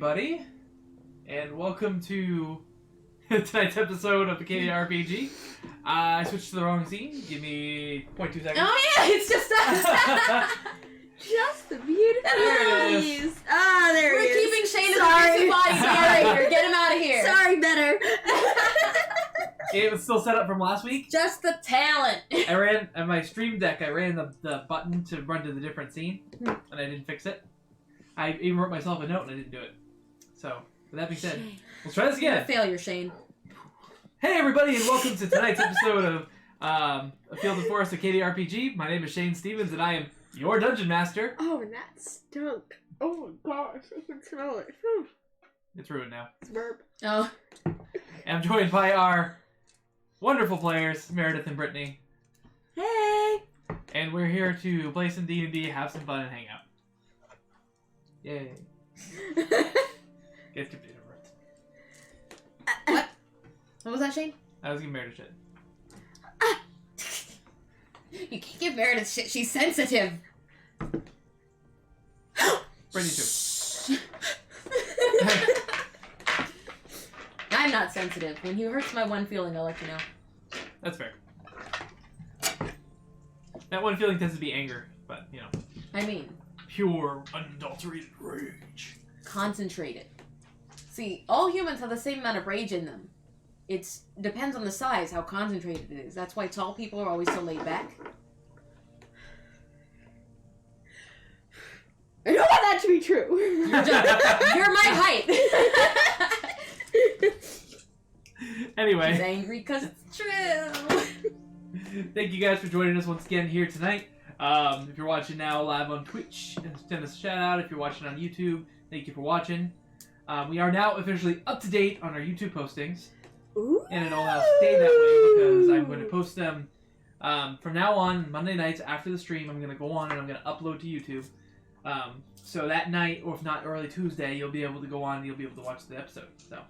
everybody, and welcome to tonight's episode of the KDRPG. I switched to the wrong scene. Give me 0.2 seconds. Oh yeah, it's just us. Just the beautiful ladies. Ah, there We're he is. keeping Shane as a busy body narrator. Get him out of here. Sorry, better. It was still set up from last week. Just the talent. I ran on my stream deck. I ran the button to run to the different scene, and I didn't fix it. I even wrote myself a note and I didn't do it. So, with that being said, let's try this again. Failure, Shane. Hey everybody, and welcome to tonight's episode of A Field and Forest of KDRPG. My name is Shane Stevens, and I am your Dungeon Master. Oh, and that stunk. Oh my gosh, I can smell it. Whew. It's ruined now. It's a burp. Oh. And I'm joined by our wonderful players, Meredith and Brittany. Hey! And we're here to play some D&D, have some fun, and hang out. Yay. Get confused. What? What was that, Shane? I was giving Meredith shit. You can't give Meredith shit. She's sensitive. Brittany too. I'm not sensitive. When he hurts my one feeling, I'll let you know. That's fair. That one feeling tends to be anger, but, you know. I mean, Pure, unadulterated rage. concentrated. See, all humans have the same amount of rage in them. It depends on the size, how concentrated it is. That's why tall people are always so laid back. I don't want that to be true. You're my height. Anyway. He's angry because it's true. Thank you guys for joining us once again here tonight. If you're watching now live on Twitch, send us a shout out. If you're watching on YouTube, thank you for watching. We are now officially up to date on our YouTube postings. Ooh. And it'll now stay that way because I'm going to post them from now on, Monday nights after the stream. I'm going to go on and I'm going to upload to YouTube. So that night, or if not early Tuesday, you'll be able to go on and you'll be able to watch the episode. So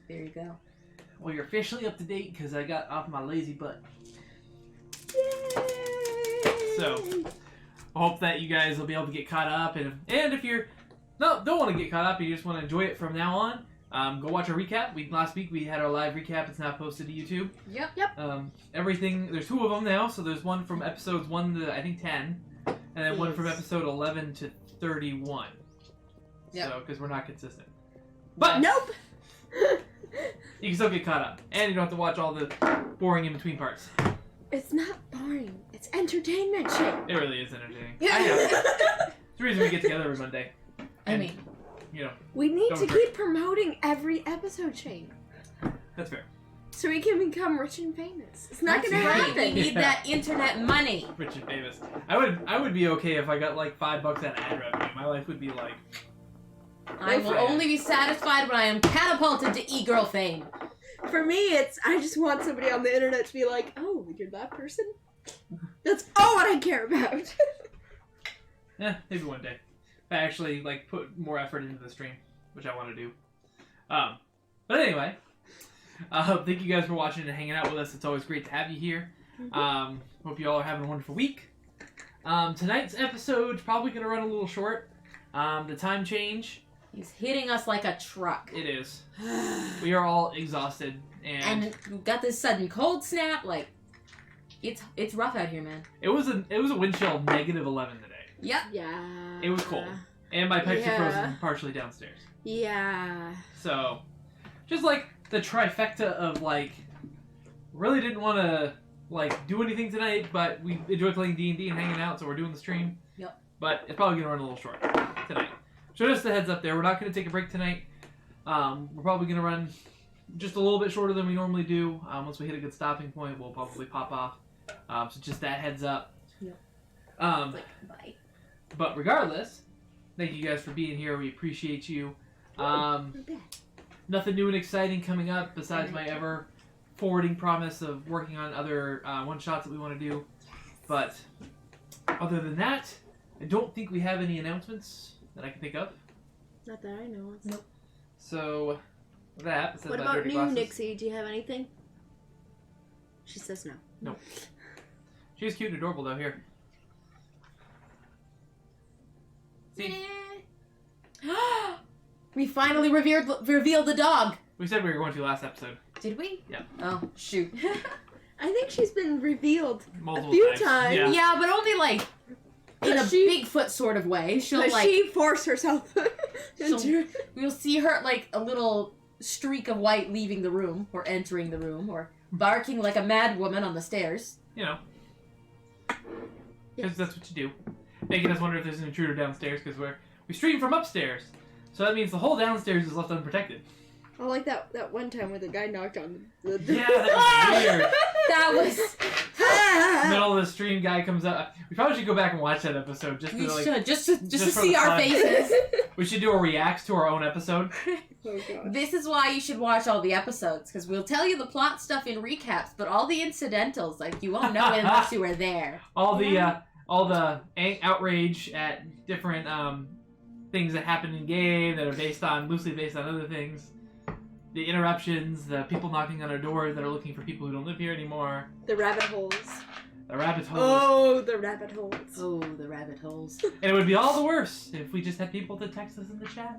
There you go. well, you're officially up to date because I got off my lazy butt. Yay! So I hope that you guys will be able to get caught up, and if you're don't want to get caught up and you just want to enjoy it from now on, go watch our recap. Last week we had our live recap. It's now posted to YouTube. Yep. Everything, there's 2 of them now, so there's one from episodes 1 to I think 10, and then one from Yes. episode 11 to 31. Yep. So because we're not consistent, but Nope. you can still get caught up, and you don't have to watch all the boring in between parts. It's not boring. It's entertainment, Shane. It really is entertaining. I know. It's the reason we get together every Monday. I And, mean, you know, We need Don't to agree. keep promoting every episode, Shane. that's fair. So we can become rich and famous. It's not that's gonna right. happen. We need that internet money. Rich and famous. I would be okay if I got like $5 on ad revenue. My life would be like, I will only be satisfied when I am catapulted to e-girl fame. For me, it's I just want somebody on the internet to be like, oh, you're that person? That's all what I care about. maybe one day. If I actually like put more effort into the stream, which I want to do. But anyway, thank you guys for watching and hanging out with us. It's always great to have you here. Hope you all are having a wonderful week. Tonight's episode's probably going to run a little short. The time change. He's hitting us like a truck. It is. We are all exhausted, And we got this sudden cold snap. Like, it's rough out here, man. it was a wind chill of -11 today. Yep. Yeah. It was cold. And my pipes are Yeah. frozen partially downstairs. Yeah. So, just like the trifecta of like, really didn't want to like do anything tonight, but we enjoy playing D&D and hanging out, so we're doing the stream. Yep. But it's probably gonna run a little short tonight. So just a heads up there, we're not gonna take a break tonight. We're probably gonna run just a little bit shorter than we normally do. Once we hit a good stopping point, we'll probably pop off. So just that heads up. Yep. Bye. But regardless, thank you guys for being here. We appreciate you. We're back. Nothing new and exciting coming up besides my ever forwarding promise of working on other one-shots that we want to do. But other than that, I don't think we have any announcements that I can think of. Not that I know of. Nope. So, with that, besides What my about dirty new glasses, Nixie? Do you have anything? She says no. Nope. She's cute and adorable though. Here. See? We finally revealed the dog. We said we were going to last episode. Did we? Yeah. Oh, shoot. I think she's been revealed Multiple a few times. times. Yeah. Yeah, but only like in a Does she- Bigfoot sort of way. She'll Does like she force herself into... we'll see her like a little streak of white leaving the room or entering the room or barking like a mad woman on the stairs. You know. Because that's what you do. Making us wonder if there's an intruder downstairs because we stream from upstairs. So that means the whole downstairs is left unprotected. I like that one time where the guy knocked on the... Yeah, that was weird. That was Middle of the stream, guy comes up. We probably should go back and watch that episode just we to like. should just to just for see the our fun. faces. We should do a reacts to our own episode. Oh god. This is why you should watch all the episodes, because we'll tell you the plot stuff in recaps, but all the incidentals, like, you won't know unless you were there. All the outrage at different things that happen in game that are loosely based on other things. The interruptions, the people knocking on our doors that are looking for people who don't live here anymore. The rabbit holes. The rabbit holes. Oh, the rabbit holes. Oh, the rabbit holes. And it would be all the worse if we just had people to text us in the chat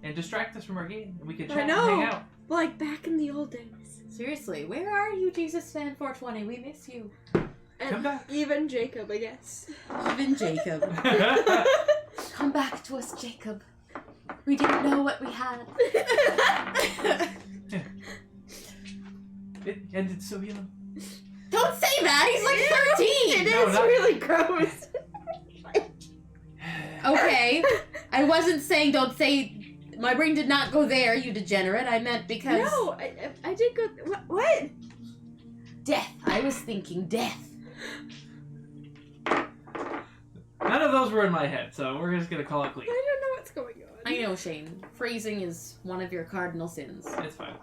and distract us from our game, and we could chat and hang out. Like back in the old days. Seriously, where are you, Jesus Fan 420? We miss you. And Come back. even Jacob, I guess. Even Jacob. Come back to us, Jacob. We didn't know what we had. It ended so young. Don't say that! He's like 13! It No, is not- really gross. Okay, I wasn't saying don't say... My brain did not go there, you degenerate. I meant because... No, I did go... What? Death. I was thinking death. None of those were in my head, so we're just gonna call it clean. I don't know what's going on. I know, Shane. Phrasing is one of your cardinal sins. It's fine.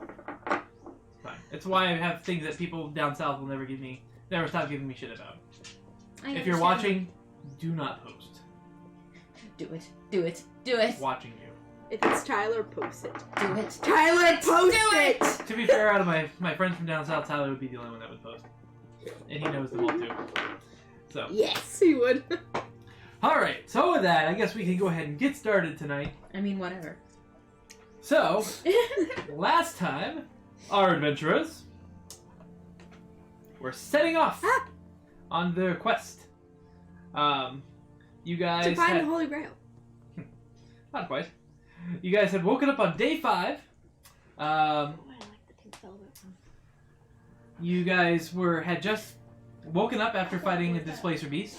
It's fine. It's why I have things that people down south will never stop giving me shit about. If you're watching, do not post. Do it. Do it. Do it. Watching you. If it's Tyler, post it. Do it. Tyler, post Do it! To be fair, out of my friends from down south, Tyler would be the only one that would post. And he knows them all too. So. Yes, he would. Alright, so with that, I guess we can go ahead and get started tonight. I mean, whatever. So, last time, our adventurers were setting off on their quest. You guys to find had, the Holy Grail. not quite. You guys had woken up on day 5. Oh, I like the pink velvet one. You guys had just woken up after fighting a displacer beast,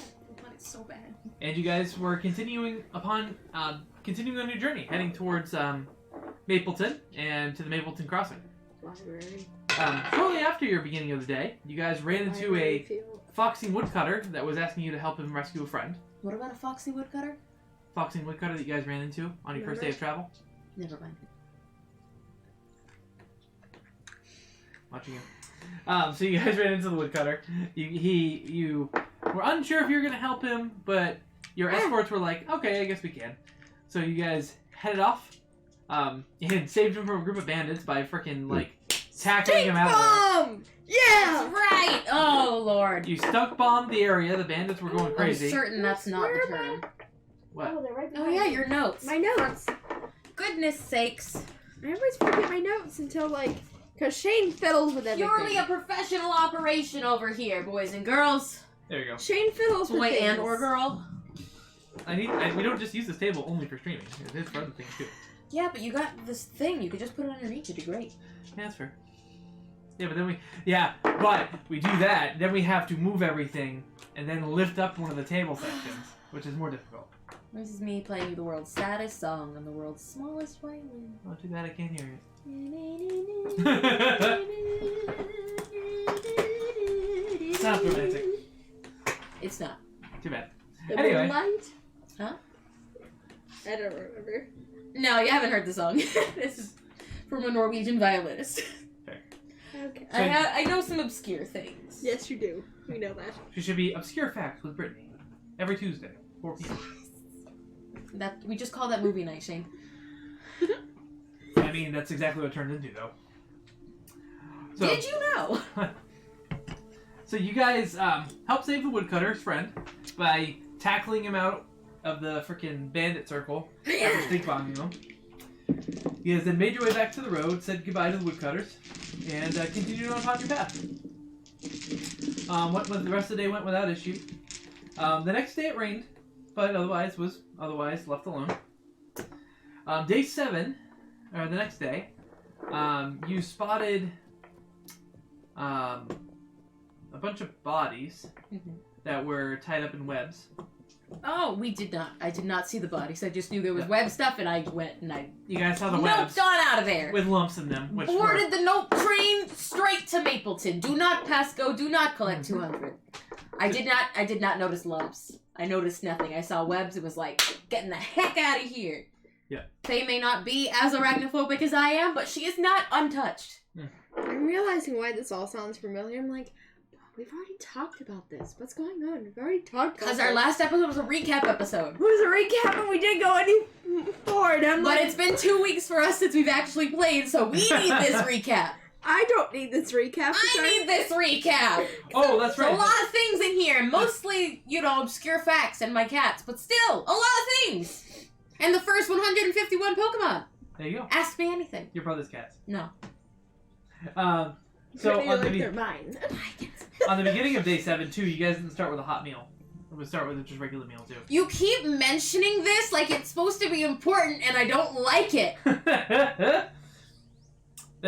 It's so bad. and you guys were continuing on your journey, heading towards Mapleton and to the Mapleton crossing. Library. Shortly after your beginning of the day, you guys ran into Library a field. foxing woodcutter that was asking you to help him rescue a friend. What about a foxy woodcutter? Foxing woodcutter that you guys ran into on your first day of travel. Never mind. Watching him. So you guys ran into the woodcutter. You were unsure if you were going to help him, but your escorts were like, okay, I guess we can. So you guys headed off and saved him from a group of bandits by freaking, like, tackling him out of there. Yeah! That's right! Oh, Lord. You stunk bombed the area. The bandits were going I'm crazy. certain that's not Where the am term. What? Oh, they're right Oh, behind yeah, me. your notes. My notes. Goodness sakes. I always forget my notes until, like, because Shane fiddles with everything. Purely a professional operation over here, boys and girls. There you go. Shane fiddles with Boy things. and or girl. We don't just use this table only for streaming. It is for other things too. Yeah, but you got this thing. You could just put it underneath. It'd be great. Yeah, that's fair. Yeah, but we do that. Then we have to move everything and then lift up one of the table sections, which is more difficult. This is me playing you the world's saddest song on the world's smallest violin. Oh, too bad I can't hear it. Sounds romantic. It's not. Too bad. The Anyway. moonlight? Huh? I don't remember. No, you haven't heard the song. This is from a Norwegian violinist. Okay. So- I know some obscure things. Yes, you do. We know that. She should be Obscure Facts with Brittany every Tuesday, 4 p.m. That we just call that movie night, Shane. I mean, that's exactly what it turned into, though. So, Did you know? So you guys helped save the woodcutter's friend by tackling him out of the freaking bandit circle after stink bombing him. You guys then made your way back to the road, said goodbye to the woodcutters, and continued on upon your path. The rest of the day went without issue. The next day it rained, but otherwise left alone. Day 7, or the next day, you spotted a bunch of bodies that were tied up in webs. Oh, we did not. I did not see the bodies. I just knew there was web stuff, and I went and You guys saw the webs. Noped on out of there. With lumps in them. Which Boarded the Nope train straight to Mapleton. Do not pass go. Do not collect 200. I did not notice lumps. I noticed nothing. I saw webs. It was like, getting the heck out of here. Yeah. Faye may not be as arachnophobic as I am, but she is not untouched. I'm realizing why this all sounds familiar. I'm like, we've already talked about this. What's going on? We've already talked about Because our last episode was a recap episode. It was a recap and we didn't go any forward. But it's been 2 weeks for us since we've actually played, so we need this recap. I don't need this recap. I need this recap. Oh, that's right. There's a lot of things in here, mostly, obscure facts and my cats, but still, a lot of things. And the first 151 Pokemon. There you go. Ask me anything. Your brother's cats. No. So they're mine. on the beginning of day 7 too, you guys didn't start with a hot meal. We'll start with just regular meal too. You keep mentioning this like it's supposed to be important, and I don't like it. Then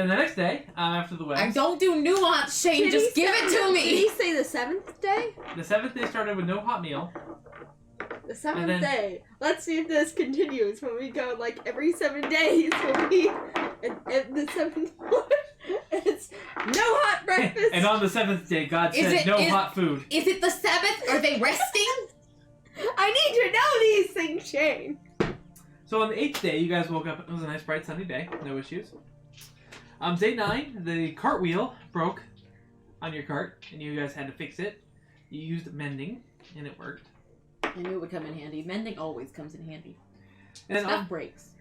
the next day, after the webs, I don't do nuance, Shane. Just give it to Did me. he say the 7th day? the 7th day started with no hot meal. The 7th day. Let's see if this continues when we go like every 7 days. When we and the 7th one, it's no hot breakfast. And on the 7th day, God said no hot food. Is it the 7th? Are they resting? I need to know these things, Shane. So on the 8th day, you guys woke up. It was a nice, bright, sunny day. No issues. Day 9, the cart wheel broke on your cart, and you guys had to fix it. You used mending, and it worked. I knew it would come in handy. Mending always comes in handy. And Stuff breaks.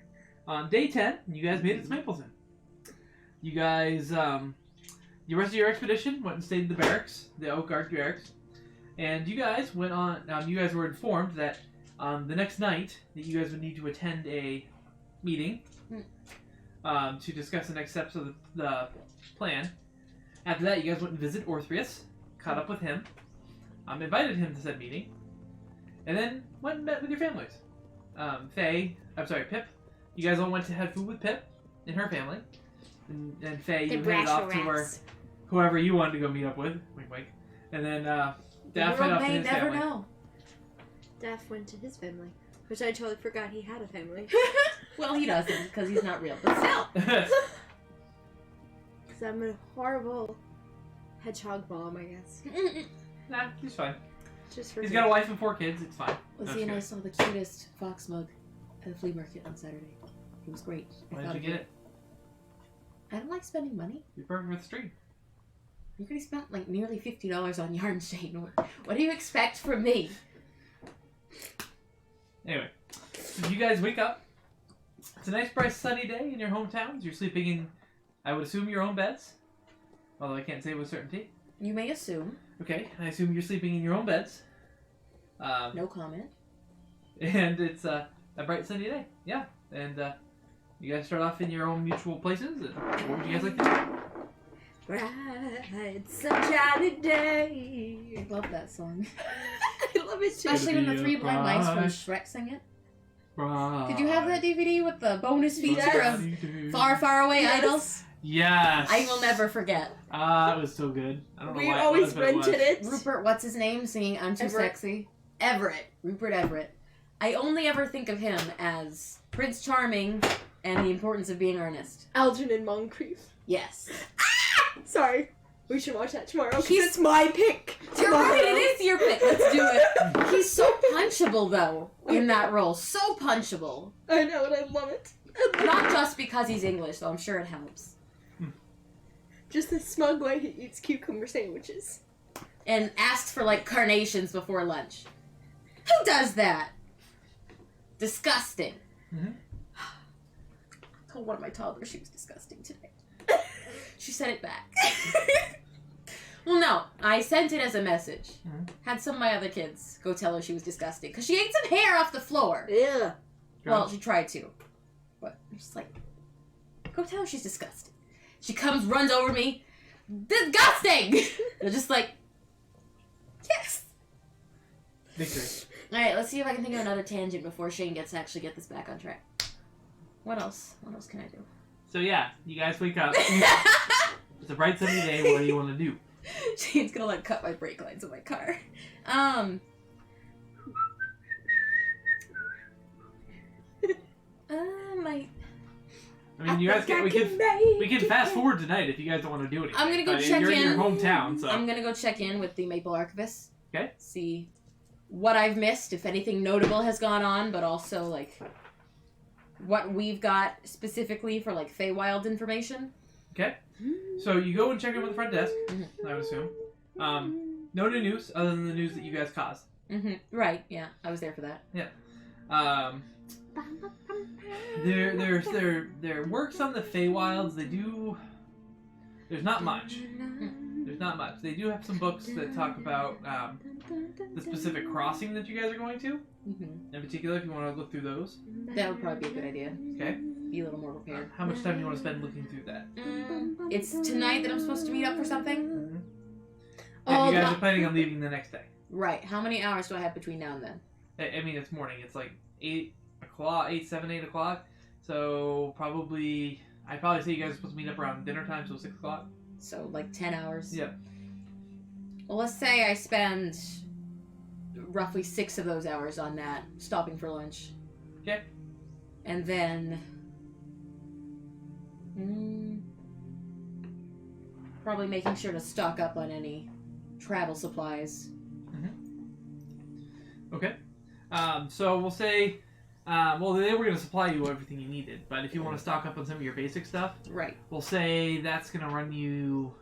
On day 10, you guys made it to Mapleton. You guys, the rest of your expedition went and stayed in the barracks, the Oak Guard barracks, and you guys went on. You guys were informed that the next night that you guys would need to attend a meeting to discuss the next steps of the plan. After that, you guys went and visited Orthreus, caught up with him, invited him to said meeting, and then went and met with your families. Pip. You guys all went to have food with Pip and her family. And Faye, you headed off to where whoever you wanted to go meet up with. Wink, wink. And then Daff headed off to his family. Know. Daff went to his family, which I totally forgot he had a family. Well, he doesn't, because he's not real. But still. Because I'm a horrible hedgehog mom, I guess. Nah, he's fine. Just He's got a wife and 4 kids. It's fine. Lizzie and I saw the cutest fox mug at the flea market on Saturday. It was great. Why did you get it? I don't like spending money. You're perfect for the stream. You could have spent like nearly $50 on yarn, Shane. What do you expect from me? Anyway, so you guys wake up. It's a nice, bright, sunny day in your hometowns. You're sleeping in, I would assume, your own beds. Although I can't say with certainty. You may assume. Okay, I assume you're sleeping in your own beds. No comment. And it's a bright, sunny day. Yeah, and you guys start off in your own mutual places. And what would you guys like to do? Bright, sunshiny day. I love that song. I love it too. Especially when the 3 blind mice from Shrek sing it. Did you have that DVD with the bonus feature of Far, Far Away Idols? Yes. I will never forget. It was so good. I don't know We why always it was, but it was. rented it. Rupert, what's his name, singing I'm Too Everett. Sexy. Everett. Rupert Everett. I only ever think of him as Prince Charming and the importance of being earnest. Algernon Moncrief. Yes. Sorry. We should watch that tomorrow because it's my pick. You're tomorrow. right, it is your pick. Let's do it. He's so punchable, though, in that role. So punchable. I know, and I love it. Not just because he's English, though. I'm sure it helps. Just the smug way he eats cucumber sandwiches. And asks for, like, carnations before lunch. Who does that? Disgusting. Mm-hmm. I told one of my toddlers she was disgusting today. She said it back. Well, no. I sent it as a message. Mm-hmm. Had some of my other kids go tell her she was disgusting. Because she ate some hair off the floor. Yeah. Well, she tried to. But I'm just like, go tell her she's disgusting. She comes, runs over me. Disgusting! They're just like, yes. Victory. Alright, let's see if I can think of another tangent before Shane gets to actually get this back on track. What else? What else can I do? So yeah, you guys wake up. It's a bright sunny day. What do you want to do? Shane's gonna like cut my brake lines of my car. I mean, you guys we can fast forward tonight if you guys don't want to do anything. I'm gonna go check You're in. in your hometown, so I'm gonna go check in with the Maple Archivist. Okay. See what I've missed, if anything notable has gone on, but also like what we've got specifically for like Feywild information. Okay. So you go and check in with the front desk. I would assume. No new news other than the news that you guys caused. Right. Yeah, I was there for that. Yeah. There works on the Feywilds. They do. There's not much. There's not much. They do have some books that talk about the specific crossing that you guys are going to. In particular, if you want to look through those. That would probably be a good idea. Okay. Be a little more prepared. How much time do you want to spend looking through that? It's tonight that I'm supposed to meet up for something? And you guys are planning on leaving the next day. Right. How many hours do I have between now and then? I mean, it's morning. It's like 8 o'clock, 8 o'clock. So I'd probably say you guys are supposed to meet up around dinner time, so 6 o'clock. So like 10 hours? Yeah. Well, let's say I spend roughly 6 of those hours on that, stopping for lunch. Okay. And then probably making sure to stock up on any travel supplies. Okay. So we'll say, well, they were going to supply you everything you needed, but if you want to stock up on some of your basic stuff, right? We'll say that's going to run you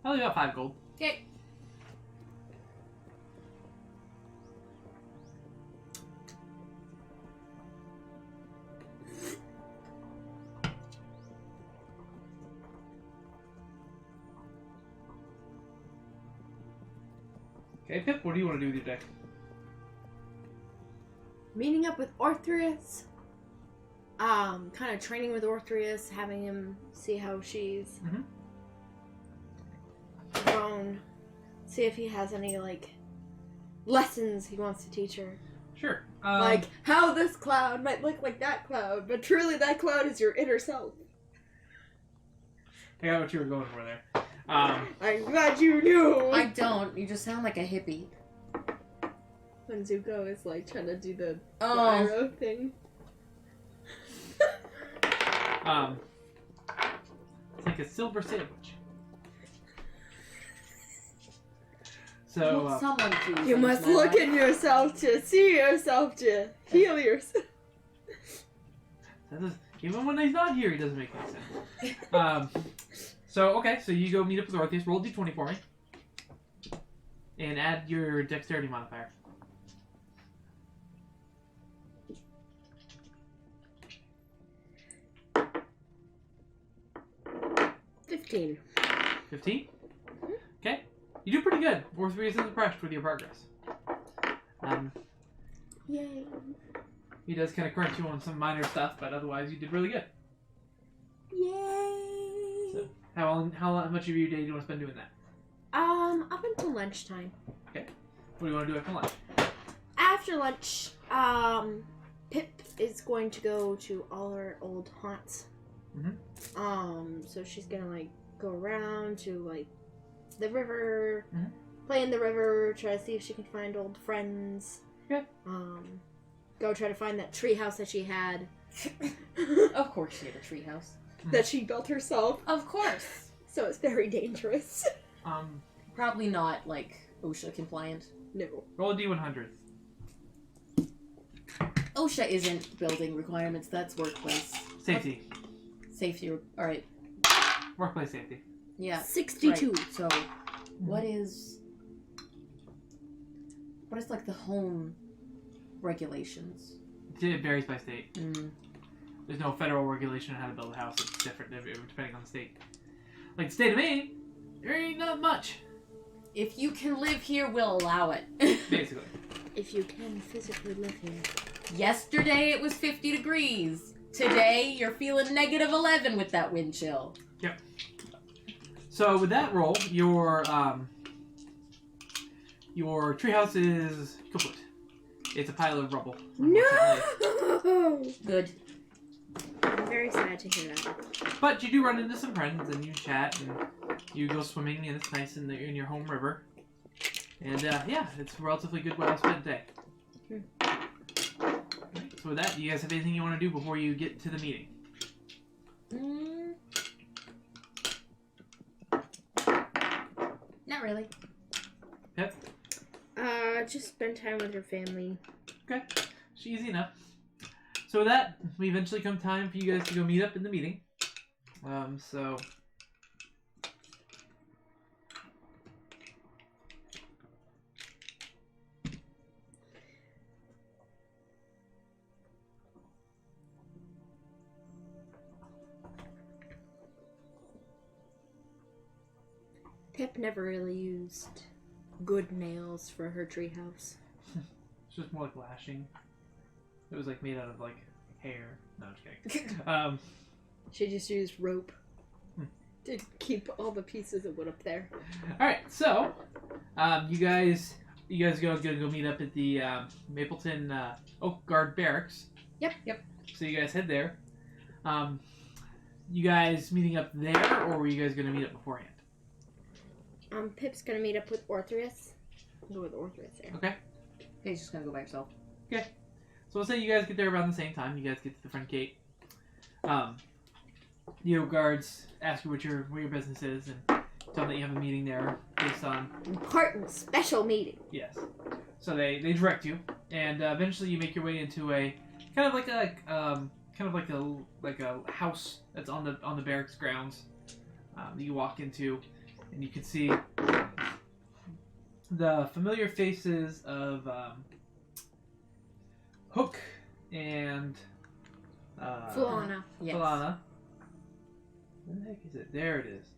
probably about 5 gold. Okay. Okay, Pip, what do you want to do with your deck? Meeting up with Orthreus. Kind of training with Orthreus, having him see how she's grown. See if he has any, like, lessons he wants to teach her. Sure. Like, how this cloud might look like that cloud, but truly that cloud is your inner self. I got what you were going for there. I'm glad you knew! I don't. You just sound like a hippie. When Zuko is, like, trying to do the Oh. arrow thing. It's like a silver sandwich. So, Will someone please You enter must my look life? in yourself to see yourself to heal yourself. even when he's not here, he doesn't make any sense. So, okay, so you go meet up with Orpheus. Roll d20 for me. And add your dexterity modifier. $15. 15? Okay. You do pretty good. Orpheus is impressed with your progress. Yay. He does kind of correct you on some minor stuff, but otherwise you did really good. Yay. So, how much of your day do you want to spend doing that? Up until lunchtime. Okay. What do you want to do after lunch? After lunch, Pip is going to go to all her old haunts. So she's gonna, like, go around to, like, the river, play in the river, try to see if she can find old friends. Okay. Go try to find that treehouse that she had. Of course she had a treehouse. That she built herself. Of course. So it's very dangerous. Probably not, like, OSHA compliant. No. Roll a d100. OSHA isn't building requirements, that's workplace. Safety. Safety, alright. Workplace safety. Yeah. 62. Right. So, what is, like, the home regulations? It varies by state. There's no federal regulation on how to build a house. It's different depending on the state. Like the state of Maine, there ain't not much. If you can live here, we'll allow it. Basically. If you can physically live here. Yesterday it was 50 degrees. Today, you're feeling -11 with that wind chill. So with that roll, your treehouse is kaput. It's a pile of rubble. No! Good. I'm very sad to hear that. But you do run into some friends, and you chat, and you go swimming, and it's nice in your home river. And yeah, it's a relatively good way to spend the day. Right, so with that, do you guys have anything you want to do before you get to the meeting? Not really. Yep. Just spend time with your family. Okay. It's easy enough. So with that, we eventually come time for you guys to go meet up in the meeting. So... Pip never really used good nails for her treehouse. It's just more like lashing. It was like made out of like hair. No, I'm just kidding. She just used rope to keep all the pieces of wood up there. All right, so you guys go meet up at the Mapleton Oak Guard Barracks. Yep. So you guys head there. You guys meeting up there, or were you guys gonna meet up beforehand? Pip's gonna meet up with Orthreus. Go with Orthreus there. Okay. He's just gonna go by himself. Okay. So we'll say you guys get there around the same time. You guys get to the front gate. The guards ask you what your business is and tell them that you have a meeting there based on... Important special meeting. Yes. So they direct you, and eventually you make your way into a kind of like a house that's on the barracks grounds that you walk into, and you can see the familiar faces of Hook and Fulana. Yes. Fulana. Where the heck is it? There it is.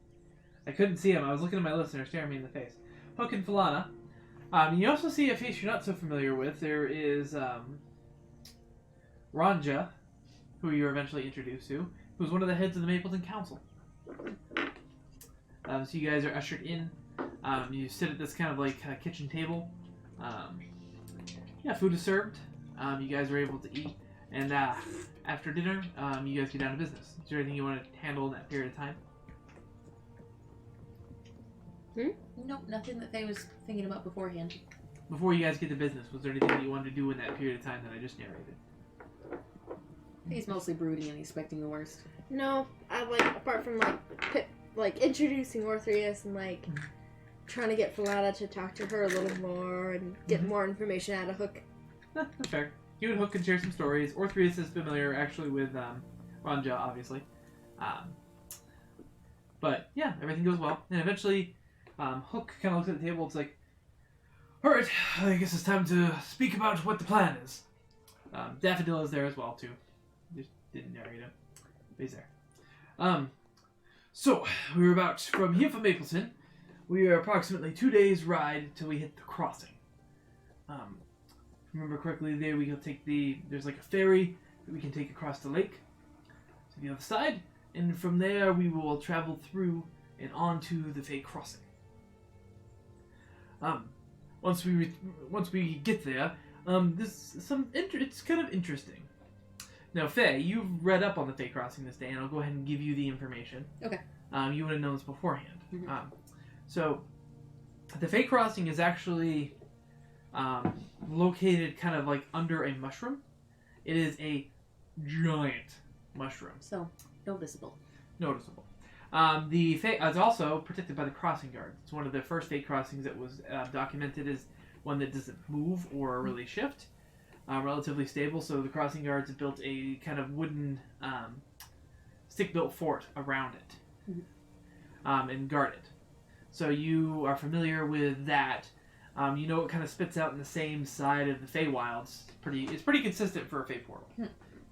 I couldn't see him. I was looking at my list and they're staring me in the face. Hook and Fulana. You also see a face you're not so familiar with. There is Ranja, who you're eventually introduced to, who's one of the heads of the Mapleton Council. So you guys are ushered in. You sit at this kind of like kitchen table. Yeah, food is served. You guys are able to eat. And after dinner, you guys get down to business. Is there anything you want to handle in that period of time? Nope, nothing that they was thinking about beforehand. Before you guys get to business, was there anything that you wanted to do in that period of time that I just narrated? I think he's mostly brooding and expecting the worst. No, I apart from Pip introducing Orthreus and trying to get Fulana to talk to her a little more and get more information out of Hook. That's fair. You and Hook can share some stories. Orthreus is familiar actually with Ranja, obviously. But yeah, everything goes well. And eventually, Hook kind of looks at the table. It's like, alright, I guess it's time to speak about what the plan is. Daffodil is there as well, too. Just didn't narrate him. But he's there. So, we were about, from here from Mapleton, we are approximately 2 days' ride till we hit the crossing. If I remember correctly, there we can take there's like a ferry that we can take across the lake to the other side, and from there we will travel through and onto the Fey Crossing. Once we get there, it's kind of interesting. Now, Faye, you've read up on the Fey Crossing this day, and I'll go ahead and give you the information. Okay. You would have known this beforehand. Mm-hmm. So, the Fey Crossing is actually located kind of like under a mushroom. It is a giant mushroom. So, noticeable. The Fey is also protected by the crossing guards. It's one of the first Fey crossings that was documented as one that doesn't move or really shift. Relatively stable, so the crossing guards have built a kind of wooden stick-built fort around it and guard it. So you are familiar with that. You know it kind of spits out in the same side of the Feywilds. It's pretty consistent for a Fey portal,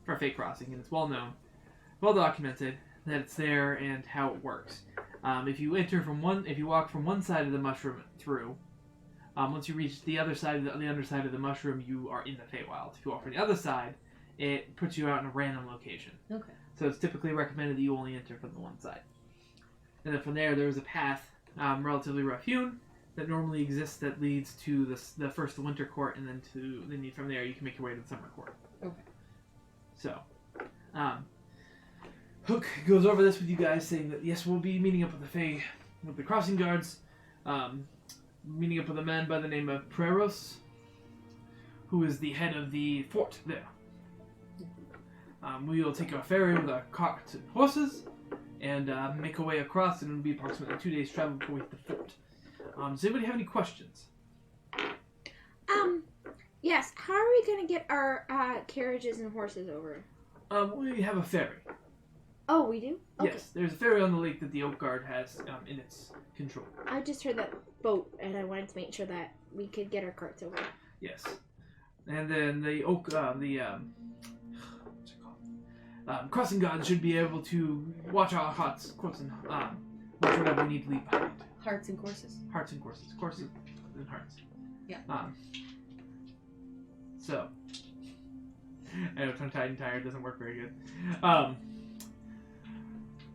for a Fey crossing, and it's well known, well documented that it's there and how it works. If you walk from one side of the mushroom through, once you reach the other side of the underside of the mushroom, you are in the Feywild. If you walk from the other side, it puts you out in a random location. Okay. So it's typically recommended that you only enter from the one side. And then from there is a path, relatively rough hewn, that normally exists that leads to the first winter court, and then from there you can make your way to the summer court. Okay. So, Hook goes over this with you guys, saying that yes, we'll be meeting up with the crossing guards, meeting up with a man by the name of Preros, who is the head of the fort there. We will take our ferry with our carts and horses, and make our way across, and it'll be approximately 2 days' travel before we hit the fort. Does anybody have any questions? Yes. How are we gonna get our carriages and horses over? We have a ferry. Oh, we do? Okay. Yes, there's a ferry on the lake that the Oak Guard has in its control. I just heard that boat, and I wanted to make sure that we could get our carts over. Yes. And then the what's it called? Crossing guards should be able to watch our hearts, course, and watch whatever we need to leave behind. Hearts and courses. Hearts and courses. Courses and hearts. Yeah. So, I know tongue-tied and tired doesn't work very good.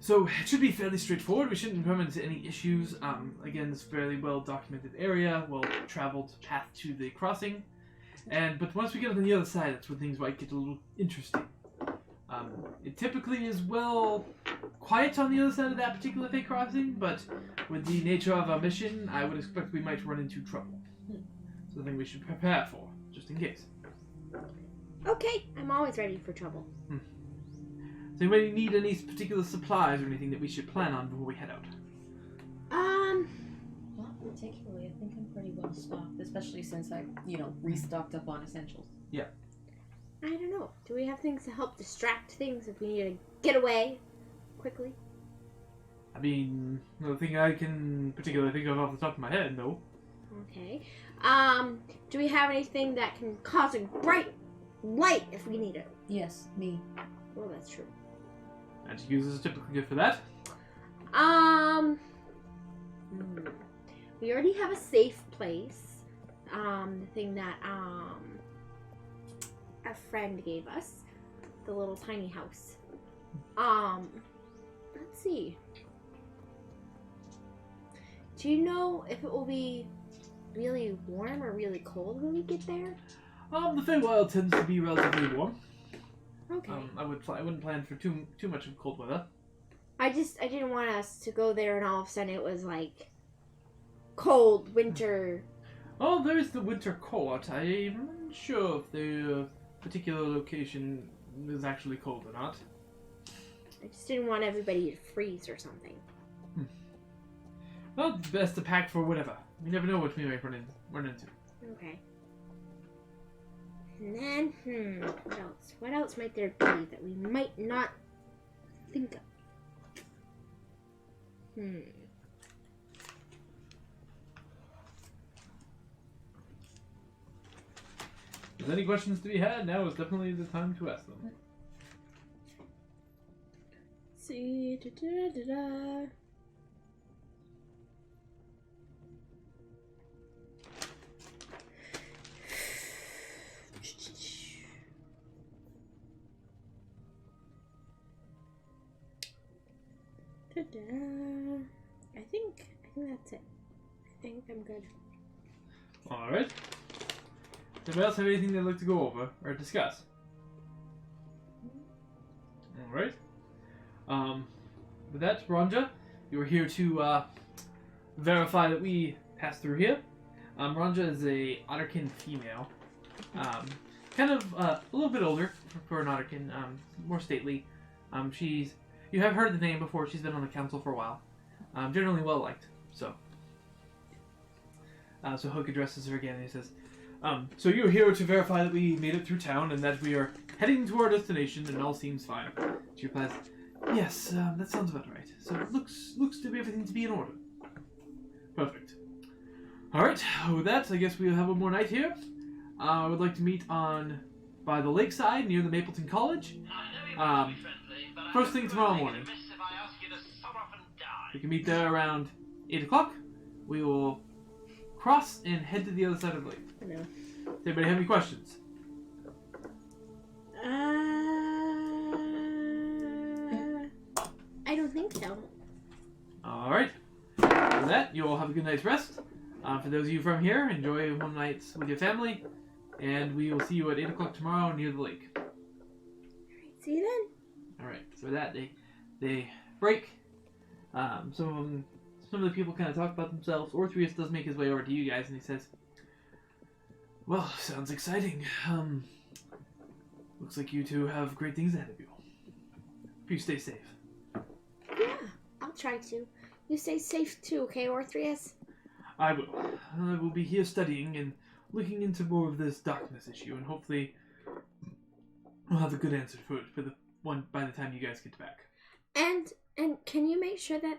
So it should be fairly straightforward. We shouldn't run into any issues. Again, this fairly well-documented area, well-traveled path to the crossing. But once we get on the other side, that's where things might get a little interesting. It typically is quiet on the other side of that particular fake crossing, but with the nature of our mission, I would expect we might run into trouble. So I think we should prepare for, just in case. Okay, I'm always ready for trouble. Does anybody need any particular supplies or anything that we should plan on before we head out? Not particularly. I think I'm pretty well stocked, especially since I, restocked up on essentials. Yeah. I don't know. Do we have things to help distract things if we need to get away quickly? I mean, nothing I can particularly think of off the top of my head, no. Okay. Do we have anything that can cause a bright light if we need it? Yes, me. Well, that's true. Magic users are typically good for that. We already have a safe place. The thing that, a friend gave us. The little tiny house. Let's see. Do you know if it will be really warm or really cold when we get there? The Feywild tends to be relatively warm. Okay. I wouldn't plan for too much of cold weather. I didn't want us to go there and all of a sudden it was like cold winter. Oh, there is the winter court. I'm unsure if the particular location is actually cold or not. I just didn't want everybody to freeze or something. Well, it's best to pack for whatever. You never know what we might run into. Okay. And then, what else? What else might there be that we might not think of? If there's any questions to be had, now is definitely the time to ask them. Let's see. Da-da-da-da. Ta-da. I think that's it. I think I'm good. Alright. Does anybody else have anything they'd like to go over or discuss? Alright. With that, Ranja, you are here to verify that we passed through here. Ranja is a Otterkin female. Kind of a little bit older for an Otterkin, more stately. You have heard the name before. She's been on the council for a while. Generally well liked. So Hook addresses her again and he says, so you're here to verify that we made it through town and that we are heading to our destination and all seems fine. She replies, yes, that sounds about right. So it looks to be everything to be in order. Perfect. Alright, with that, I guess we'll have one more night here. I would like to meet by the lakeside near the Mapleton College. First thing tomorrow morning. We can meet there around 8 o'clock. We will cross and head to the other side of the lake. I know. Does anybody have any questions? think so. All right. For that, you all have a good night's rest. For those of you from here, enjoy one night with your family, and we will see you at 8 o'clock tomorrow near the lake. Alright, see you then. All right. So that they break. Some of the people kind of talk about themselves. Orthreus does make his way over to you guys, and he says, "Well, sounds exciting. Looks like you two have great things ahead of you. Hope you stay safe." Yeah, I'll try to. You stay safe too, okay, Orthreus? I will. I will be here studying and looking into more of this darkness issue, and hopefully we'll have a good answer for it by the time you guys get back. And can you make sure that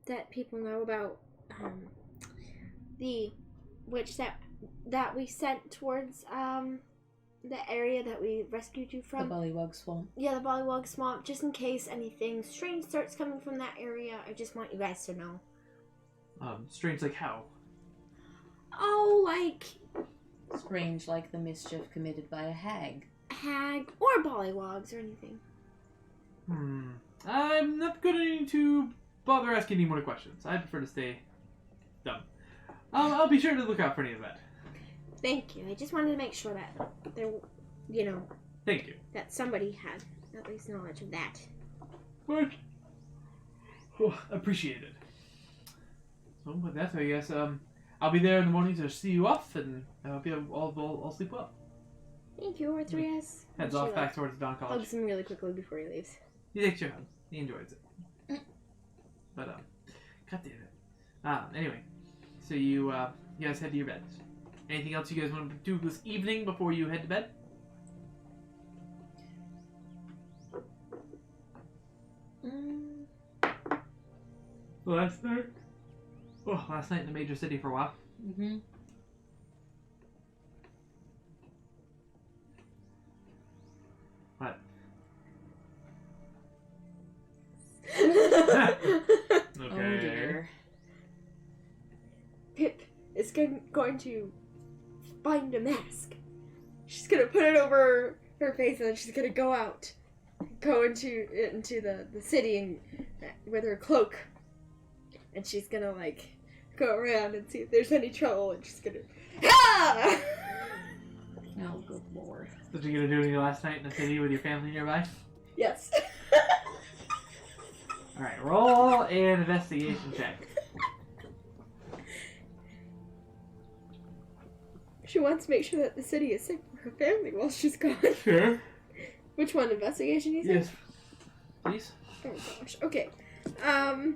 that people know about the witch that we sent towards the area that we rescued you from? The Bullywug Swamp. Yeah, the Bullywug Swamp, just in case anything strange starts coming from that area. I just want you guys to know. Strange like how? Oh, like Strange like the mischief committed by a hag. hag or Bullywugs or anything. I'm not going to bother asking any more questions. I prefer to stay dumb. I'll be sure to look out for any of that. Thank you. I just wanted to make sure that there, Thank you. that somebody had at least knowledge of that. But, appreciate it. So with that, I guess I'll be there in the morning to see you off, and I hope you all sleep well. Thank you, Orthreus. Heads off back towards Dawn College. Hugs him really quickly before he leaves. He takes your hug. He enjoys it. But god damn it. Anyway, so you guys head to your beds. Anything else you guys want to do this evening before you head to bed? Last night? Oh, last night in the major city for a while. Mm-hmm. What? Oh Okay. dear. Pip is going to find a mask. She's gonna put it over her face, and then she's gonna go out, go into the city and with her cloak, and she's gonna go around and see if there's any trouble, and she's gonna ah! Oh, good lord. What you gonna do in your last night in the city with your family nearby? Yes. Alright, roll an investigation check. She wants to make sure that the city is safe for her family while she's gone. Sure. Which one? Investigation, you said? Yes. Please. Oh gosh. Okay. I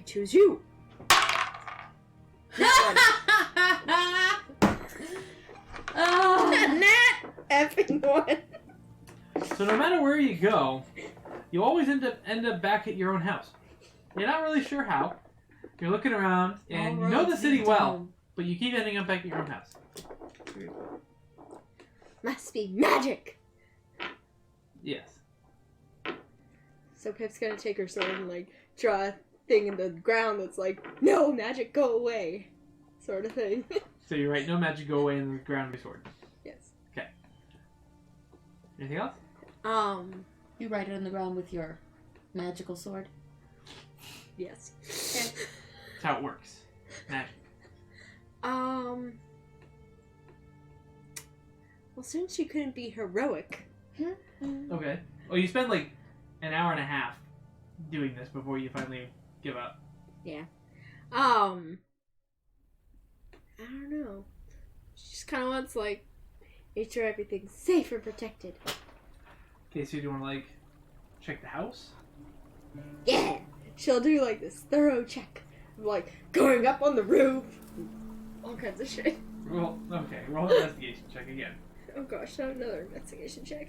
choose you. Nat effing one. So no matter where you go, you always end up back at your own house. You're not really sure how. You're looking around, and you know the city well, but you keep ending up back at your own house. Must be magic. Yes. So Pip's gonna take her sword and draw a thing in the ground that's no magic, go away, sort of thing. So you write no magic, go away in the ground with your sword. Yes. Okay. Anything else? You write it on the ground with your magical sword. Yes. That's how it works. Magic. Well, since she couldn't be heroic. Okay. Well, you spend an hour and a half doing this before you finally give up. Yeah. I don't know. She just kind of wants make sure everything's safe and protected. Okay, so do you want to check the house? Yeah. She'll do this thorough check of going up on the roof, all kinds of shit. Roll an investigation check again. Oh gosh, not another investigation check.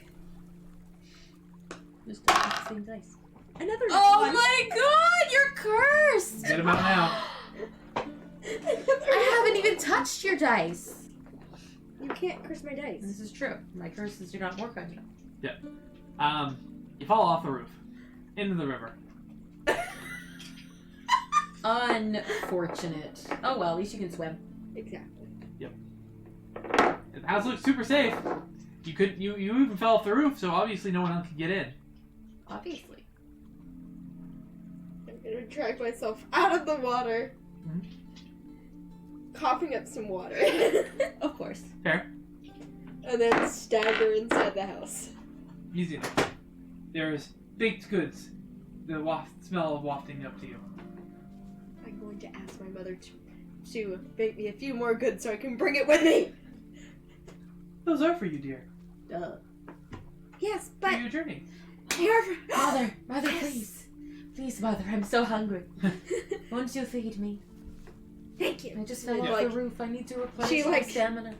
Just don't have the same dice. Another Oh one. my god, you're cursed! Get him out now. I haven't even touched your dice. You can't curse my dice. This is true. My curses do not work on you. You fall off the roof into the river. Unfortunate. Oh well, at least you can swim. Exactly. The house looks super safe. You even fell off the roof, so obviously no one else could get in. Obviously. gonna drag myself out of the water. Coughing up some water. Of course. Fair. And then stagger inside the house. Easy enough. There's baked goods. The smell of wafting up to you. I'm going to ask my mother to bake me a few more goods so I can bring it with me. Those are for you, dear. Duh. Yes, For but your journey. Mother, Yes. please, Mother, I'm so hungry. Won't you feed me? Thank you. I just fell And, off the roof. I need to replenish my stamina.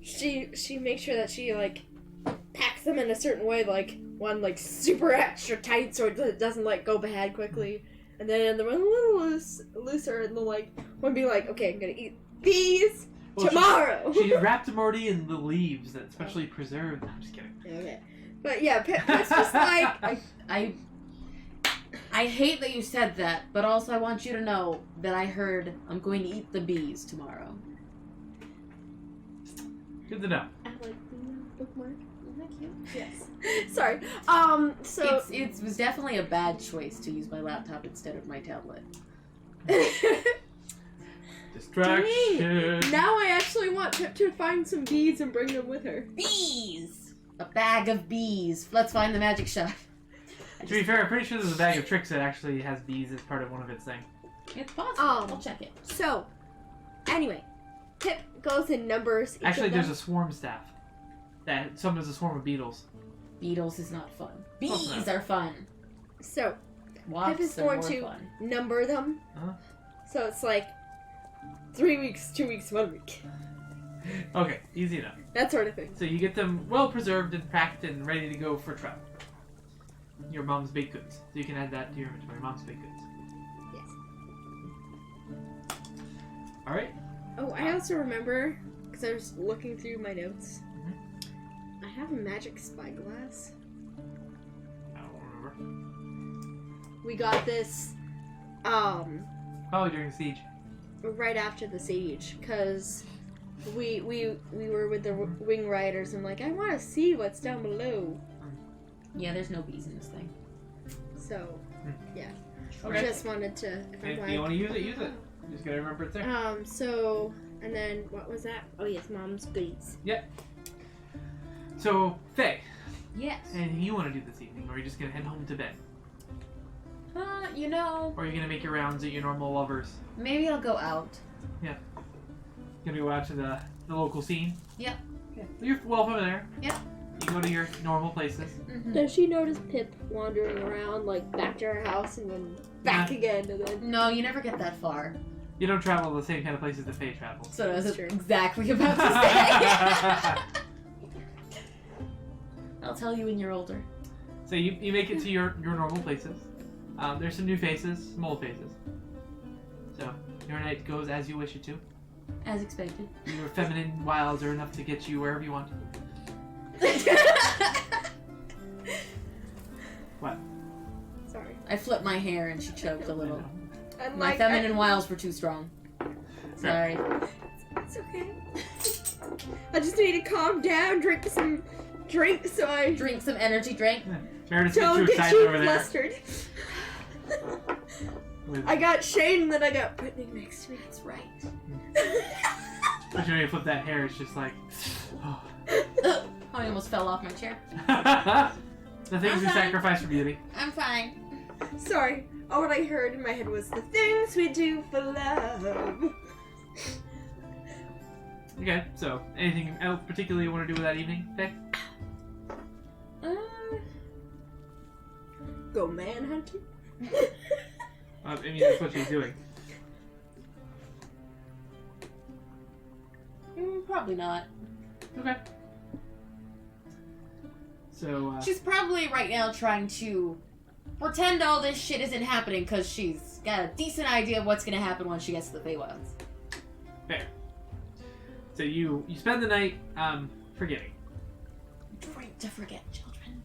She makes sure that she like packs them in a certain way, like one like super extra tight so it doesn't like go bad quickly, and then the one a little looser, and the like one be like, okay, I'm gonna eat these tomorrow. She wrapped them already in the leaves that specially preserved. I'm just kidding. Okay, but yeah, Pip's just like I hate that you said that, but also I want you to know that I heard I'm going to eat the bees tomorrow. Good to know. I like the bookmark. Thank you. Yes. Sorry. So It was definitely a bad choice to use my laptop instead of my tablet. Distraction. now I actually want Pip to find some beads and bring them with her. Bees! A bag of bees. Let's find the magic shop. To be fair, I'm pretty sure there's a bag of tricks that actually has bees as part of one of its things. It's possible. I'll check it. So, anyway, Pip goes and numbers each Actually, of them. there's a swarm staff that summons a swarm of beetles. Beetles is not fun. Bees Oh, no. are fun. So, Wasps is are going more to- fun. number them. Uh-huh. So it's like 3 weeks, 2 weeks, 1 week. Okay, easy enough. That sort of thing. So you get them well preserved and packed and ready to go for travel. Your mom's baked goods. So you can add that to your inventory. Mom's baked goods. Yes. Alright. Oh, I also remember, because I was looking through my notes, Mm-hmm. I have a magic spyglass. I don't remember. We got this, Probably during the siege. right after the siege, because we were with the wing riders and like, I want to see what's down below. Yeah, there's no bees in this thing. So, yeah. Okay. Just wanted to, if I'm If you want to use it, use it. You just gotta remember it's there. So, and then, what was that? Oh yes, Mom's goodies. So, Faye, Yes. anything you want to do this evening, or are you just gonna head home to bed? You know, Or are you gonna make your rounds at your normal lovers? maybe I'll go out. Gonna go out to the local scene? Yep. Okay. You're welcome there. Yep. You go to your normal places. Mm-hmm. Does she notice Pip wandering around, like, back to her house and then back again and then... No, you never get that far. You don't travel the same kind of places that Faye travels. So I was That's true. exactly about to say. I'll tell you when you're older. So you make it to your normal places. There's some new faces, some old faces. So your night goes as you wish it to. As expected. Your feminine wiles are enough to get you wherever you want. What? Sorry. I flipped my hair and she choked a little. I'm My like, feminine wiles were too strong. Sorry. It's okay. I just need to calm down, drink some drink so I Drink some energy drink. Meredith gets too don't get excited too over there. flustered. I got Shane and then I got Brittany next to me. That's right. But you know, you flip that hair, it's just like, oh. I almost fell off my chair. The things we I'm fine. sacrifice for beauty. I'm fine. Sorry. All what I heard in my head was the things we do for love. Okay, so anything else particularly you want to do with that evening, Faye? Go manhunting? I mean, that's what she's doing. Probably not. Okay. So, She's probably right now trying to pretend all this shit isn't happening because she's got a decent idea of what's going to happen when she gets to the Feywilds. fair. So you spend the night forgetting. Drink to forget, children.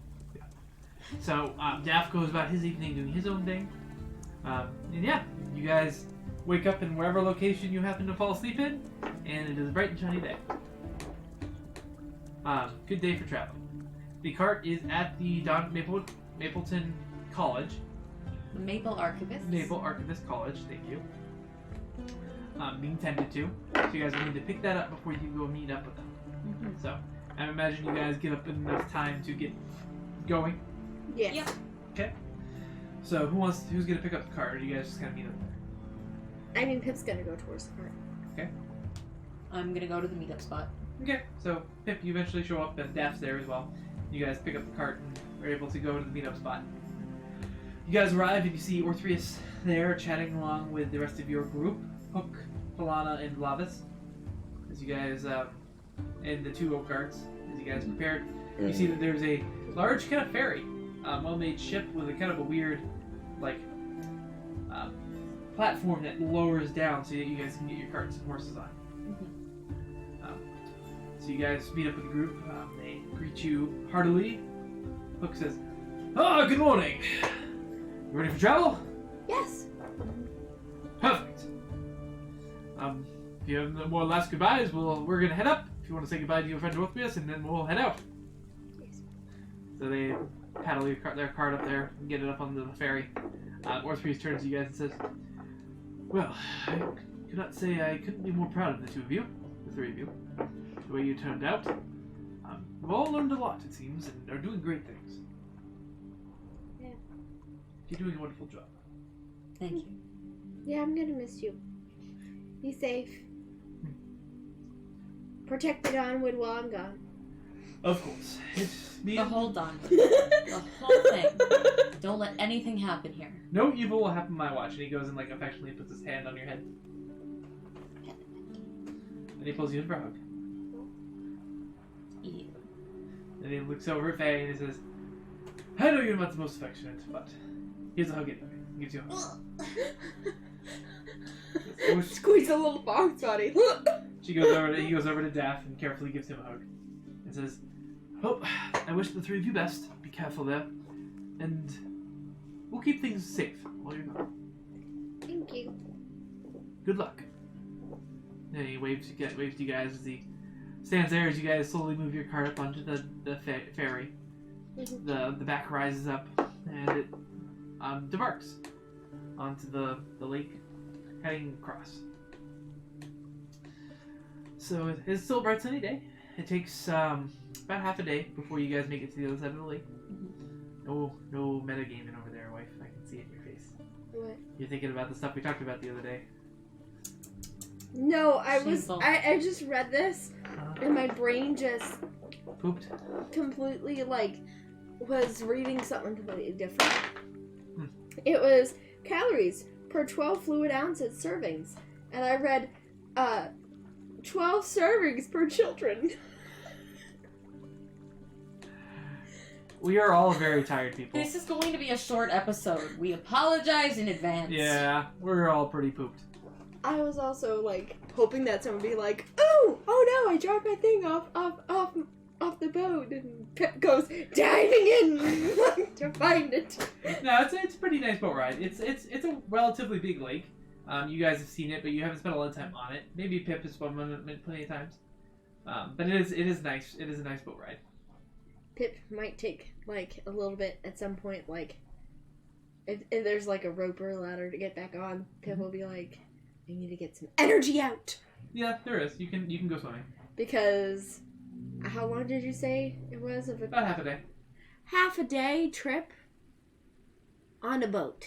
So Daff goes about his evening doing his own thing. And yeah, you guys wake up in wherever location you happen to fall asleep in, and it is a bright and shiny day. Good day for traveling. The cart is at the Mapleton College. The Maple Archivist. Naval Archivist College, thank you. Being tended to. So you guys will need to pick that up before you go meet up with them. Mm-hmm. So, I imagine you guys get up enough time to get going. Yes. Yep. Okay. So, who's gonna pick up the cart? Or do you guys just kind of meet up there? I mean, Pip's gonna go towards the cart. I'm gonna go to the meetup spot. Okay. So, Pip, you eventually show up, and Daph's there as well. You guys pick up the cart and are able to go to the meetup spot. You guys arrive and you see Orthreus there chatting along with the rest of your group, Hook, Polana, and Lavis. As you guys, and the two oak guards, as you guys prepared, you see that there's a large kind of ferry, well-made ship with a kind of a weird, like, platform that lowers down so that you guys can get your carts and horses on. So you guys meet up with the group. They greet you heartily. Hook says, "Ah, good morning. You ready for travel?" Yes. Perfect. If you have no more last goodbyes, we're gonna head up. If you want to say goodbye to your friend Orthreus, and then we'll head out. Yes. So they paddle their cart up there and get it up onto the ferry. Orthreus turns to you guys and says, "Well, I could not say I couldn't be more proud of the two of you, the three of you. The way you turned out. We've all learned a lot, it seems, and are doing great things. Yeah. You're doing a wonderful job." Thank you. Yeah, I'm gonna miss you. Be safe. Protect the Donwood while I'm gone. Of course. It's me. The whole done. The whole thing. Don't let anything happen here. No evil will happen on my watch. And he goes and like affectionately puts his hand on your head. And he pulls you in for a hug. Ew. Then he looks over at Faye and he says, "I know you're not the most affectionate, but here's a hug anyway." He gives you a hug. Squeeze a little box buddy. He goes over to Daph and carefully gives him a hug. And says, "Oh, I wish the three of you best. Be careful there. And we'll keep things safe while you're gone. Thank you. Good luck." And he waves to you guys as he stands there as you guys slowly move your cart up onto the ferry. The back rises up and it debarks onto the lake, heading across. So it's still a bright sunny day. It takes about half a day before you guys make it to the other side of the lake. No metagaming over there, wife. I can see it in your face. What? You're thinking about the stuff we talked about the other day. No, I Shameful. just read this and my brain just Pooped. completely was reading something completely different. Hmm. It was calories per 12 fluid ounces servings, and I read 12 servings per children. We are all very tired people. This is going to be a short episode. We apologize in advance. Yeah, we're all pretty pooped. I was also hoping that someone would be like, oh no, I dropped my thing off the boat, and Pip goes diving in to find it. No, it's a pretty nice boat ride. It's a relatively big lake. You guys have seen it, but you haven't spent a lot of time on it. Maybe Pip has swum on it plenty of times. But it is nice. It is a nice boat ride. Pip might take a little bit at some point. If there's a rope or a ladder to get back on, Pip will be like, I need to get some energy out. Yeah, there is. You can go swimming. Because how long did you say it was of About half a day. half a day trip on a boat?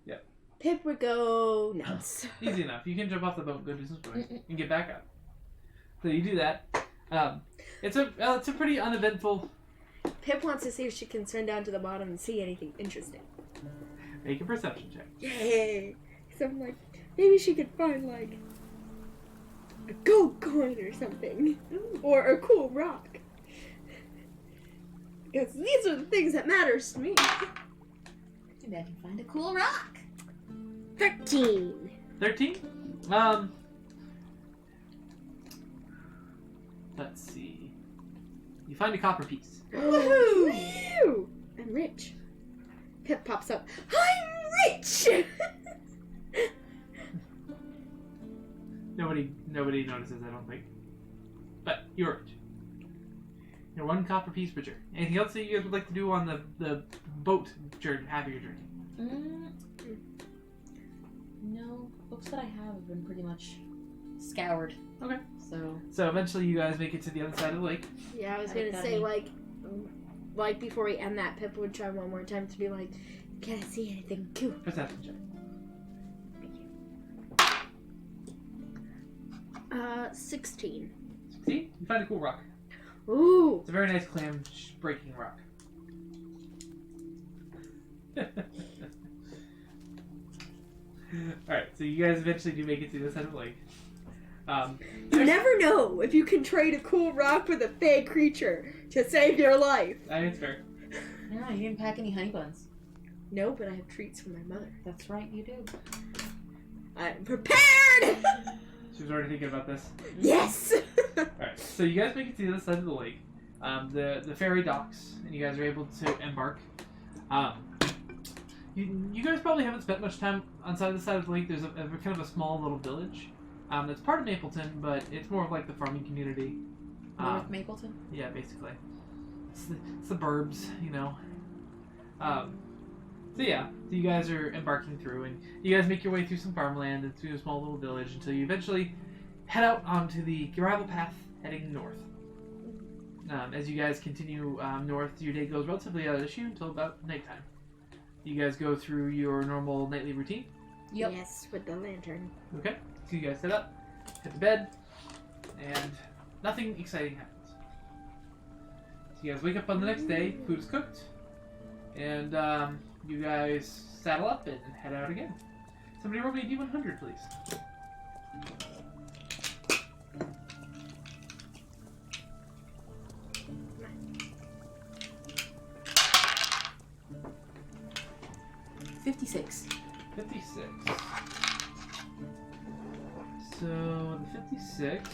Yep. Pip would go nuts. Easy enough. You can jump off the boat, go do some swimming, and get back up. So you do that. It's a pretty uneventful. Pip wants to see if she can swim down to the bottom and see anything interesting. Make a perception check. Yay! So I'm like, maybe she could find a gold coin or something, or a cool rock. Because these are the things that matters to me. Maybe I can find a cool rock. 13. 13? Let's see. You find a copper piece. Woohoo! Woo! I'm rich. Pip pops up. I'm rich! Nobody notices, I don't think. But you're rich. You're 1 copper piece per journey. Anything else that you guys would like to do on the boat journey, half of your journey? No, books that I have been pretty much scoured. Okay. So eventually you guys make it to the other side of the lake. Yeah, I was gonna say like before we end that, Pip would try one more time to be like, "Can I see anything cool?" Perception check. 16. See? You find a cool rock. Ooh. It's a very nice clam breaking rock. Alright, so you guys eventually do make it to the side of the lake. You never know if you can trade a cool rock with a fey creature to save your life. I think it's fair. no, you didn't pack any honey buns. No, but I have treats for my mother. That's right, you do. I'm prepared! She was already thinking about this. Yes! Alright, so you guys make it to the other side of the lake. The ferry docks, and you guys are able to embark. You guys probably haven't spent much time on the side of the lake. There's a kind of a small little village that's part of Mapleton, but it's more of like the farming community. North Mapleton? Yeah, basically. It's the suburbs, you know. So you guys are embarking through, and you guys make your way through some farmland and through a small little village until you eventually head out onto the gravel path heading north. As you guys continue north, your day goes relatively out of issue until about nighttime. You guys go through your normal nightly routine. Yep. Yes, with the lantern. Okay, so you guys sit up, head to bed, and nothing exciting happens. So you guys wake up on the next day, food is cooked, and you guys saddle up and head out again. Somebody roll me a D100, please. $56. 56. So the 56.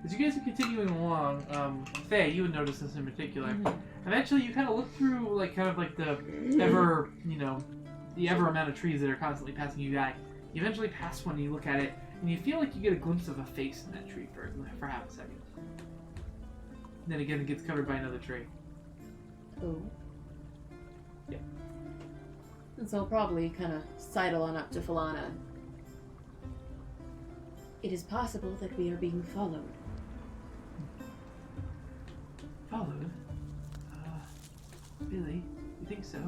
As you guys are continuing along, Faye, you would notice this in particular. Eventually, you kind of look through, the ever amount of trees that are constantly passing you by. You eventually pass one, and you look at it, and you feel like you get a glimpse of a face in that tree for half a second. And then again, it gets covered by another tree. Oh. Yeah. And so I'll probably kind of sidle on up to Falana. It is possible that we are being followed. Followed? Billy, you think so?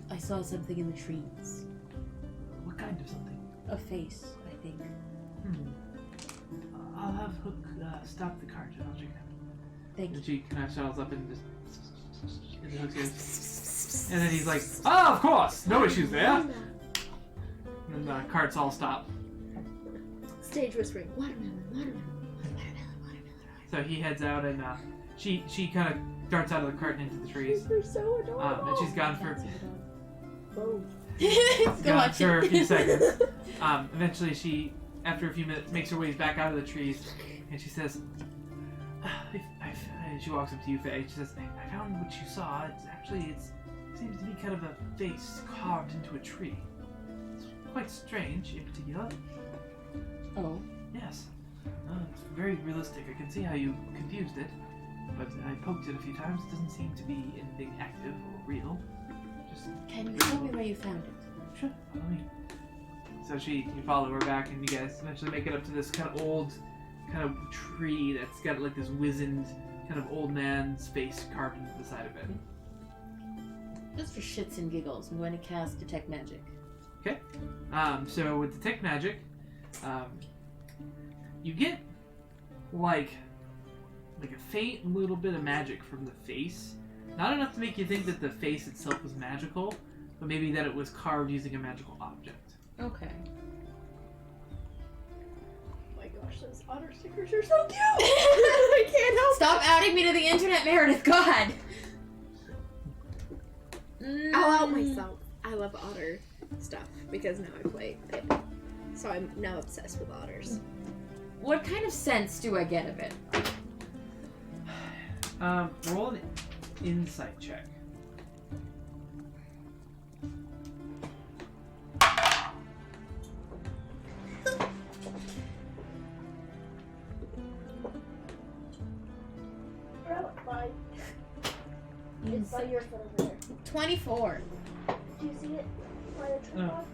I saw something in the trees. What kind of something? A face, I think. I'll have Hook stop the cart and I'll check it out. Thank you. And she kind of shuttles up and just... And Hook's goes... And then he's like, oh, of course! No issues there! And then the carts all stop. Stage whispering, watermelon, watermelon. So he heads out and she kind of darts out of the cart and into the trees. They're so adorable. And she's gone for... Whoa. gone for a few seconds. Eventually she, after a few minutes, makes her way back out of the trees, and she says, she walks up to you, Faye. She says, I found what you saw. It seems to be kind of a face carved into a tree. It's quite strange, in particular. Oh. Yes. It's very realistic. I can see how you confused it, but I poked it a few times. It doesn't seem to be anything active or real. Can you tell me where you found it? Sure, follow me. So you follow her back, and you guys eventually make it up to this kind of old, kind of tree that's got like this wizened, kind of old man's face carved into the side of it. Just for shits and giggles, I'm going to cast Detect Magic. Okay. So with Detect Magic, you get like a faint little bit of magic from the face. Not enough to make you think that the face itself was magical, but maybe that it was carved using a magical object. Okay. Oh my gosh, those otter stickers are so cute! I can't help Stop outing me to the internet, Meredith. God. I'll out myself. I love otter stuff because now I play it. So I'm now obsessed with otters. What kind of sense do I get of it? Roll an insight check. By your foot over there. 24. Do you see it? By the tripod?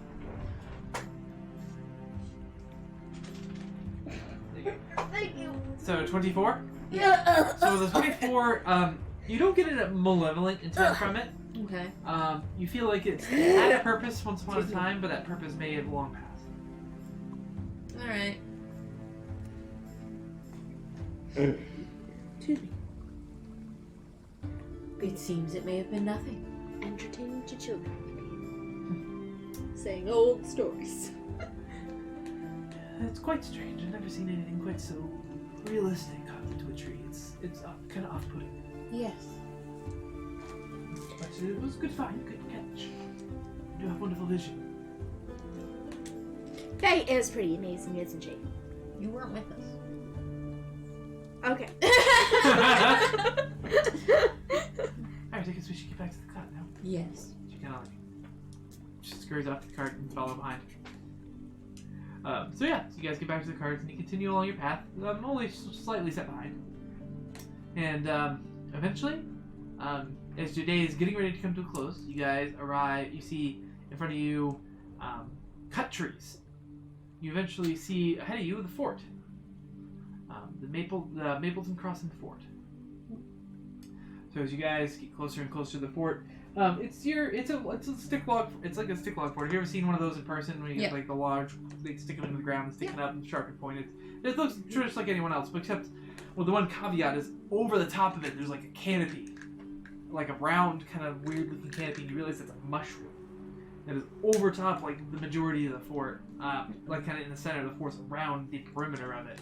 Thank you. So 24. Yeah. So the 24, you don't get a malevolent intent from it. Okay. You feel like it's had a purpose once upon a time, but that purpose may have long passed. Alright. Excuse me. It seems it may have been nothing. Entertaining to children. Saying old stories. It's quite strange. I've never seen anything quite so realistic carved into a tree. It's kind of off-putting. Yes. But it was good find, good catch. You do have wonderful vision. Faye is pretty amazing, isn't she? You weren't with us. Okay. Alright, I guess we should get back to the cart now. Yes. She kind of like just scurries off to the cart and follow behind. So yeah, so you guys get back to the cart and you continue along your path. Only slightly set behind. And eventually, as your day is getting ready to come to a close, you guys arrive. You see in front of you cut trees. You eventually see ahead of you the fort, the Mapleton Crossing Fort. So as you guys get closer and closer to the fort, it's a stick log. It's like a stick log fort. Have you ever seen one of those in person? When you get like the large, they stick them into the ground, sticking up and sharp and pointed. It looks just like anyone else, but except, well, the one caveat is over the top of it. There's like a canopy, like a round kind of weird looking canopy. And you realize it's a mushroom that is over top, like the majority of the fort, like kind of in the center of the fort, around the perimeter of it.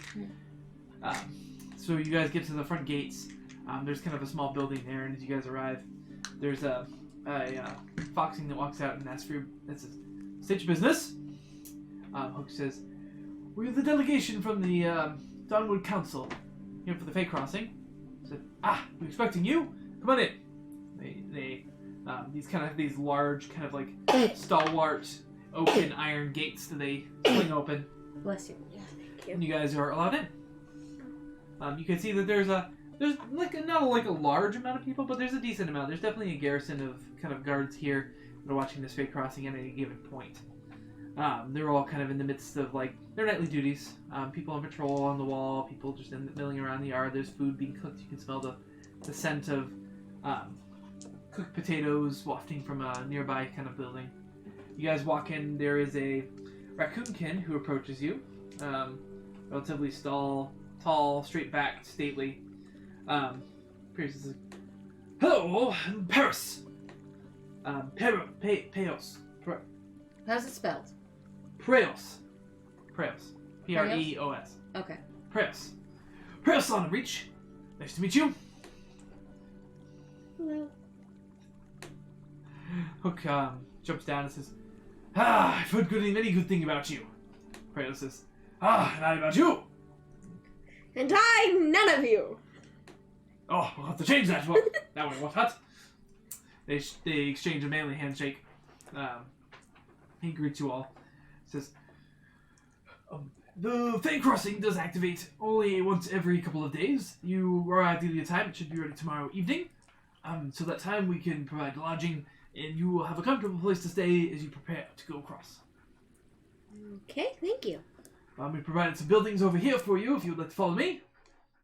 So you guys get to the front gates. There's kind of a small building there, and as you guys arrive, there's a foxing that walks out and asks for you. It says, "State your business." Hook says, "We're the delegation from the Donwood Council here for the Fey Crossing." He said, "We're expecting you. Come on in." These large kind of like stalwart oaken iron gates that they swing open. Bless you. Yeah, thank you. And you guys are allowed in. You can see that there's like not like a large amount of people, but there's a decent amount. There's definitely a garrison of kind of guards here that are watching this Fey Crossing at any given point. They're all kind of in the midst of like their nightly duties. People on patrol on the wall, people just milling around the yard. There's food being cooked. You can smell the scent of cooked potatoes wafting from a nearby kind of building. You guys walk in. There is a raccoonkin who approaches you. Relatively tall, straight-backed, stately. Pierce is like, "Hello, Paris. Peos. How's it spelled? Preos. Preos. Okay. Preos on the reach. Nice to meet you." Hello. Hook jumps down and says, "I've heard many good things about you." Preos says, and I about you." And I'm none of you. "Oh, we'll have to change that. That one, what? They exchange a manly handshake. He greets you all. Says, "The Fey Crossing does activate only once every couple of days. You arrive at the time. It should be ready tomorrow evening. So that time we can provide lodging, and you will have a comfortable place to stay as you prepare to go across. Okay, thank you. We provided some buildings over here for you if you would like to follow me."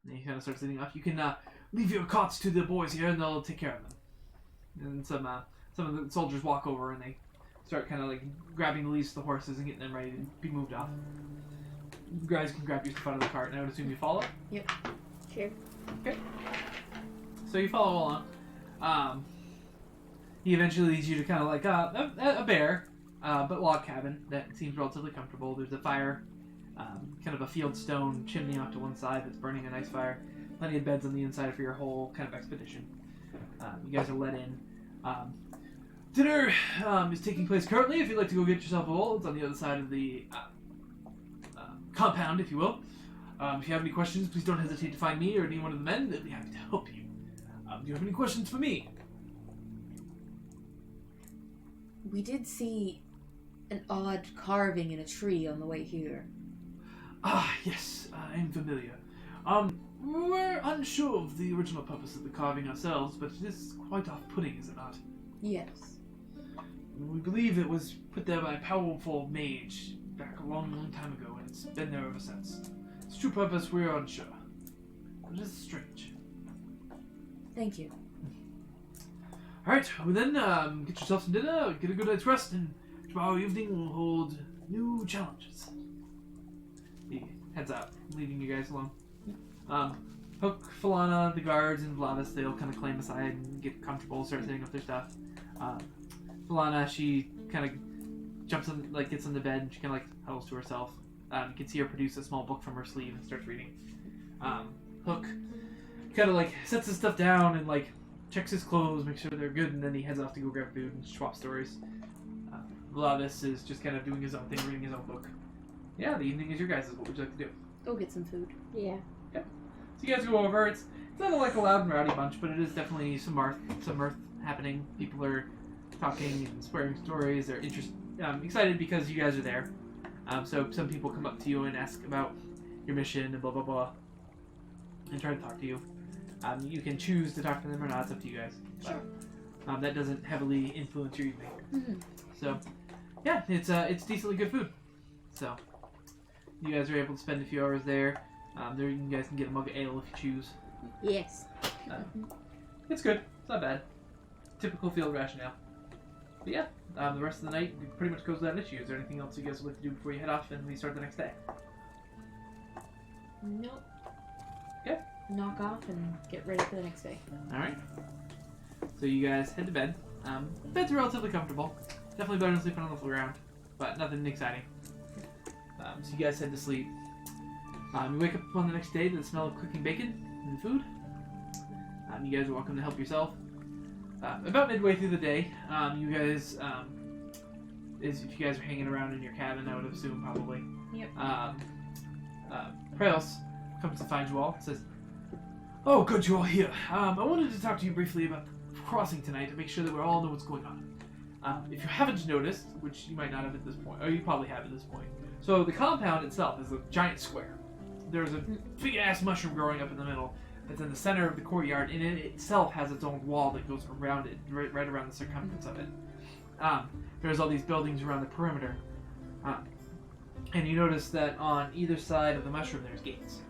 And he kind of starts leading off. "You can leave your cots to the boys here, and they'll take care of them." And some of the soldiers walk over, and they start kind of like grabbing the leads to the horses and getting them ready to be moved off. You guys can grab your stuff out of the cart, and I would assume you follow. Yep. Sure. Okay. So you follow along. He eventually leads you to kind of like a bare, but log cabin that seems relatively comfortable. There's a fire. Kind of a field stone chimney off to one side that's burning a nice fire. Plenty of beds on the inside for your whole kind of expedition. You guys are let in. Dinner is taking place currently. If you'd like to go get yourself a bowl, it's on the other side of the compound, if you will. If you have any questions, please don't hesitate to find me or any one of the men. They'll be happy to help you. Do you have any questions for me? We did see an odd carving in a tree on the way here. Yes, I am familiar. We're unsure of the original purpose of the carving ourselves, but it is quite off-putting, is it not? Yes. We believe it was put there by a powerful mage back a long, long time ago, and it's been there ever since. Its true purpose, we're unsure. But it is strange. Thank you. Alright, well then, get yourself some dinner, get a good night's rest, and tomorrow evening we'll hold new challenges. He heads out, leaving you guys alone. Hook, Falana, the guards, and Vlavis, they'll kind of climb aside and get comfortable, start setting up their stuff. Falana, she kind of jumps on, like, gets on the bed, and she kind of, like, huddles to herself. You can see her produce a small book from her sleeve and starts reading. Hook kind of, like, sets his stuff down and, like, checks his clothes, makes sure they're good, and then he heads off to go grab food and swap stories. Vlavis is just kind of doing his own thing, reading his own book. Yeah, the evening is your guys'. What would you like to do? Go get some food. Yeah. So you guys go over. It's not like a loud and rowdy bunch, but it is definitely some mirth happening. People are talking and swearing stories. They're excited because you guys are there. So some people come up to you and ask about your mission and blah blah blah, and try to talk to you. You can choose to talk to them or not. It's up to you guys. Sure. But, that doesn't heavily influence your evening. Mm-hmm. So yeah, it's decently good food. So you guys are able to spend a few hours there. There you guys can get a mug of ale if you choose. Yes. It's good. It's not bad. Typical field rationale. But yeah, the rest of the night pretty much goes without issue. Is there anything else you guys would like to do before you head off and we start the next day? Nope. Okay. Knock off and get ready for the next day. Alright. So you guys head to bed. Bed's relatively comfortable. Definitely better than sleeping on the ground, but nothing exciting. So you guys head to sleep. You wake up on the next day to the smell of cooking bacon and food. You guys are welcome to help yourself. About midway through the day, you guys, if you guys are hanging around in your cabin, I would assume probably. Yep. Prails comes to find you all and says, "Oh, good, you're all here. I wanted to talk to you briefly about the crossing tonight to make sure that we all know what's going on. If you haven't noticed, which you might not have at this point, or you probably have at this point, so the compound itself is a giant square. There's a big-ass mushroom growing up in the middle that's in the center of the courtyard, and it itself has its own wall that goes around it, right around the circumference of it. There's all these buildings around the perimeter. And you notice that on either side of the mushroom there's gates.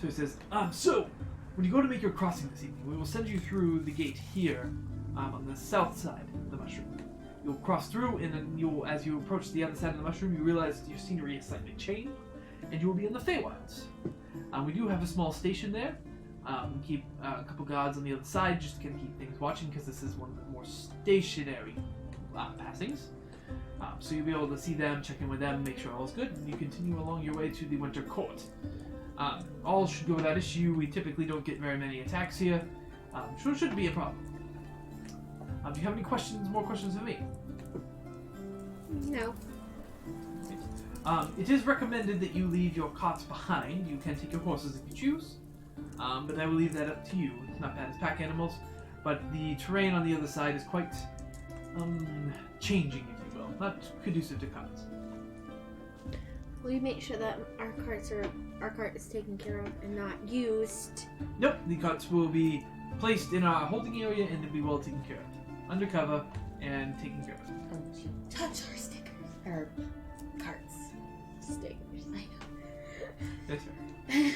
So it says, so, when you go to make your crossing this evening, we will send you through the gate here, on the south side of the mushroom. You'll cross through, and then as you approach the other side of the mushroom, you realize your scenery is slightly changed, and you will be in the Feywilds. We do have a small station there. We keep a couple guards on the other side just to kind of keep things watching, because this is one of the more stationary passings. So you'll be able to see them, check in with them, make sure all's good, and you continue along your way to the Winter Court. All should go without issue. We typically don't get very many attacks here, so it shouldn't be a problem. Do you have any questions, more questions for me? No. It is recommended that you leave your carts behind. You can take your horses if you choose, but I will leave that up to you. It's not bad as pack animals, but the terrain on the other side is quite changing, if you will, not conducive to carts. Will you make sure that our cart is taken care of and not used? Nope, the carts will be placed in our holding area and to be well taken care of. Undercover and taken care of. Don't you touch our stickers. Our carts. Stickers. I know. That's fair.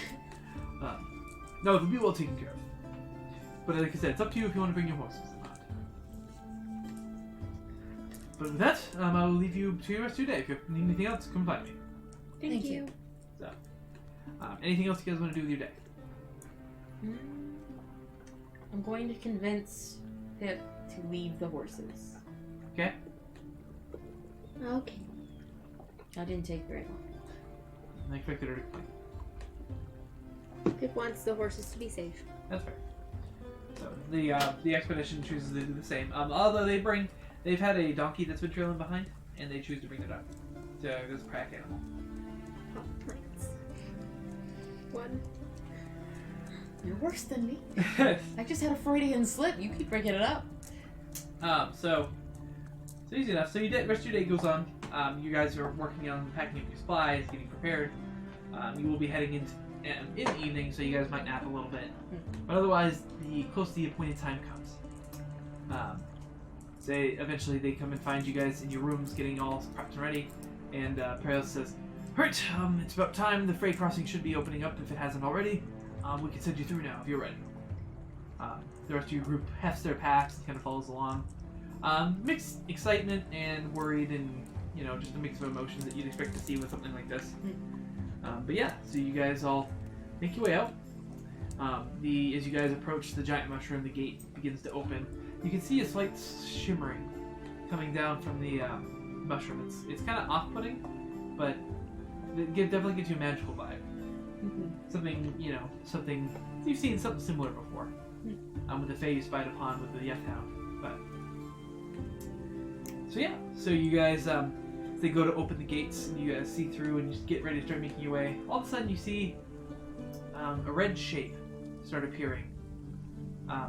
No, they'll be well taken care of. But like I said, it's up to you if you want to bring your horses or not. But with that, I will leave you to your rest of your day. If you need anything else, come find me. Thank you. So, anything else you guys want to do with your day? I'm going to convince Pip to leave the horses. Okay. Okay. That didn't take very long. I expected her to complain. Pip wants the horses to be safe. That's fair. So the expedition chooses to do the same. Although they've had a donkey that's been trailing behind, and they choose to bring it up. So there's a pack animal. Oh, plants. One. You're worse than me. I just had a Freudian slip. You keep bringing it up. So easy enough. So rest of your day goes on. You guys are working on packing up your supplies, getting prepared. You will be heading into in the evening, so you guys might nap a little bit. But otherwise, close to the appointed time comes. Eventually they come and find you guys in your rooms getting all prepped and ready, and Perios says, "Alright, it's about time. The freight crossing should be opening up if it hasn't already. We can send you through now if you're ready." The rest of your group hefts their packs and kind of follows along. Mixed excitement and worried, and just a mix of emotions that you'd expect to see with something like this. But yeah, so you guys all make your way out. As you guys approach the giant mushroom, the gate begins to open. You can see a slight shimmering coming down from the mushroom. It's kind of off-putting, but it definitely gives you a magical vibe. Something you've seen something similar before. With the Fae you spied upon with the Yeft-Hound. But so you guys they go to open the gates, and you guys see through and you just get ready to start making your way. All of a sudden you see a red shape start appearing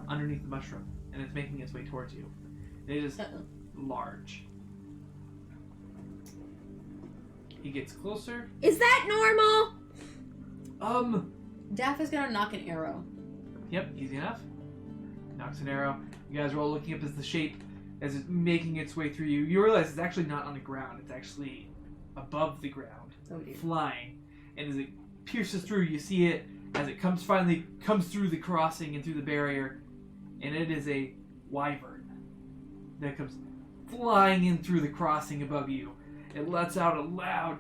underneath the mushroom, and it's making its way towards you. It is large. He gets closer. Is that normal? Daff is gonna knock an arrow. Yep, easy enough. Knocks an arrow. You guys are all looking up as the shape, as it's making its way through you. You realize it's actually not on the ground. It's actually above the ground, flying. And as it pierces through, you see it as it finally comes through the crossing and through the barrier. And it is a wyvern that comes flying in through the crossing above you. It lets out a loud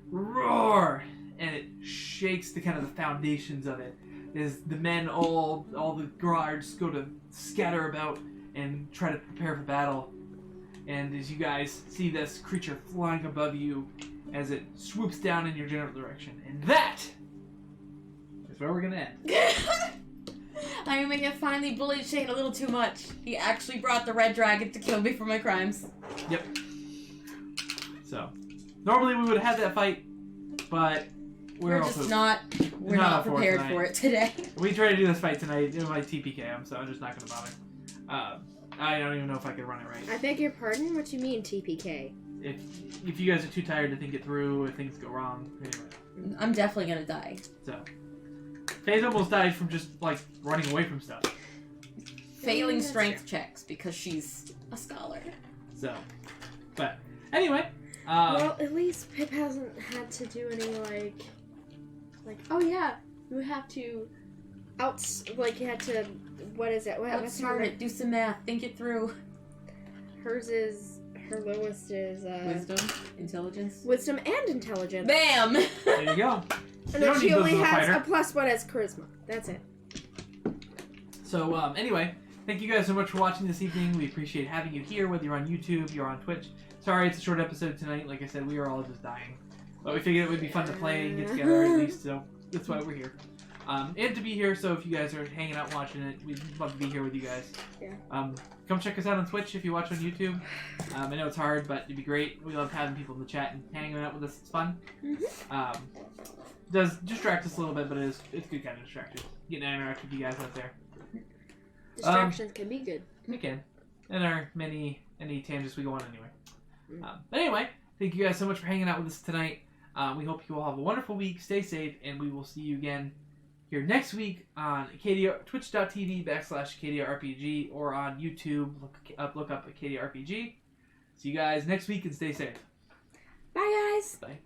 roar, and it shakes the kind of the foundations of it. As the men, all the guards go to scatter about and try to prepare for battle. And as you guys see this creature flying above you as it swoops down in your general direction. And that is where we're going to end. I may have finally bullied Shane a little too much. He actually brought the red dragon to kill me for my crimes. Yep. So, normally we would have had that fight, but we're not prepared for it today. We tried to do this fight tonight. It was like TPK, so I'm just not going to bother. I don't even know if I could run it right. I beg your pardon? What do you mean TPK? If you guys are too tired to think it through, if things go wrong, anyway. I'm definitely gonna die. So, Faye's almost died from just running away from stuff. Failing strength checks because she's a scholar. So, but anyway. Well, at least Pip hasn't had to do any oh yeah, you have to you had to, what is it? Outsmart it, do some math, think it through. Her lowest is Wisdom, intelligence. Wisdom and intelligence. Bam! There you go. And then she only has a +1 as charisma. That's it. So anyway, thank you guys so much for watching this evening. We appreciate having you here, whether you're on YouTube, you're on Twitch. Sorry it's a short episode tonight. Like I said, we are all just dying. But we figured it would be fun to play and get together at least, so that's why we're here. And to be here, so if you guys are hanging out watching it, we'd love to be here with you guys. Yeah. Come check us out on Twitch if you watch on YouTube. I know it's hard, but it'd be great. We love having people in the chat and hanging out with us. It's fun. Does distract us a little bit, but it's good kind of distraction. Getting to interact with you guys out there. Distractions can be good. They can. And our any tangents we go on anyway. But anyway, thank you guys so much for hanging out with us tonight. We hope you all have a wonderful week. Stay safe, and we will see you again here next week on twitch.tv/AcadiaRPG or on YouTube. Look up Acadia RPG. See you guys next week and stay safe. Bye, guys. Bye.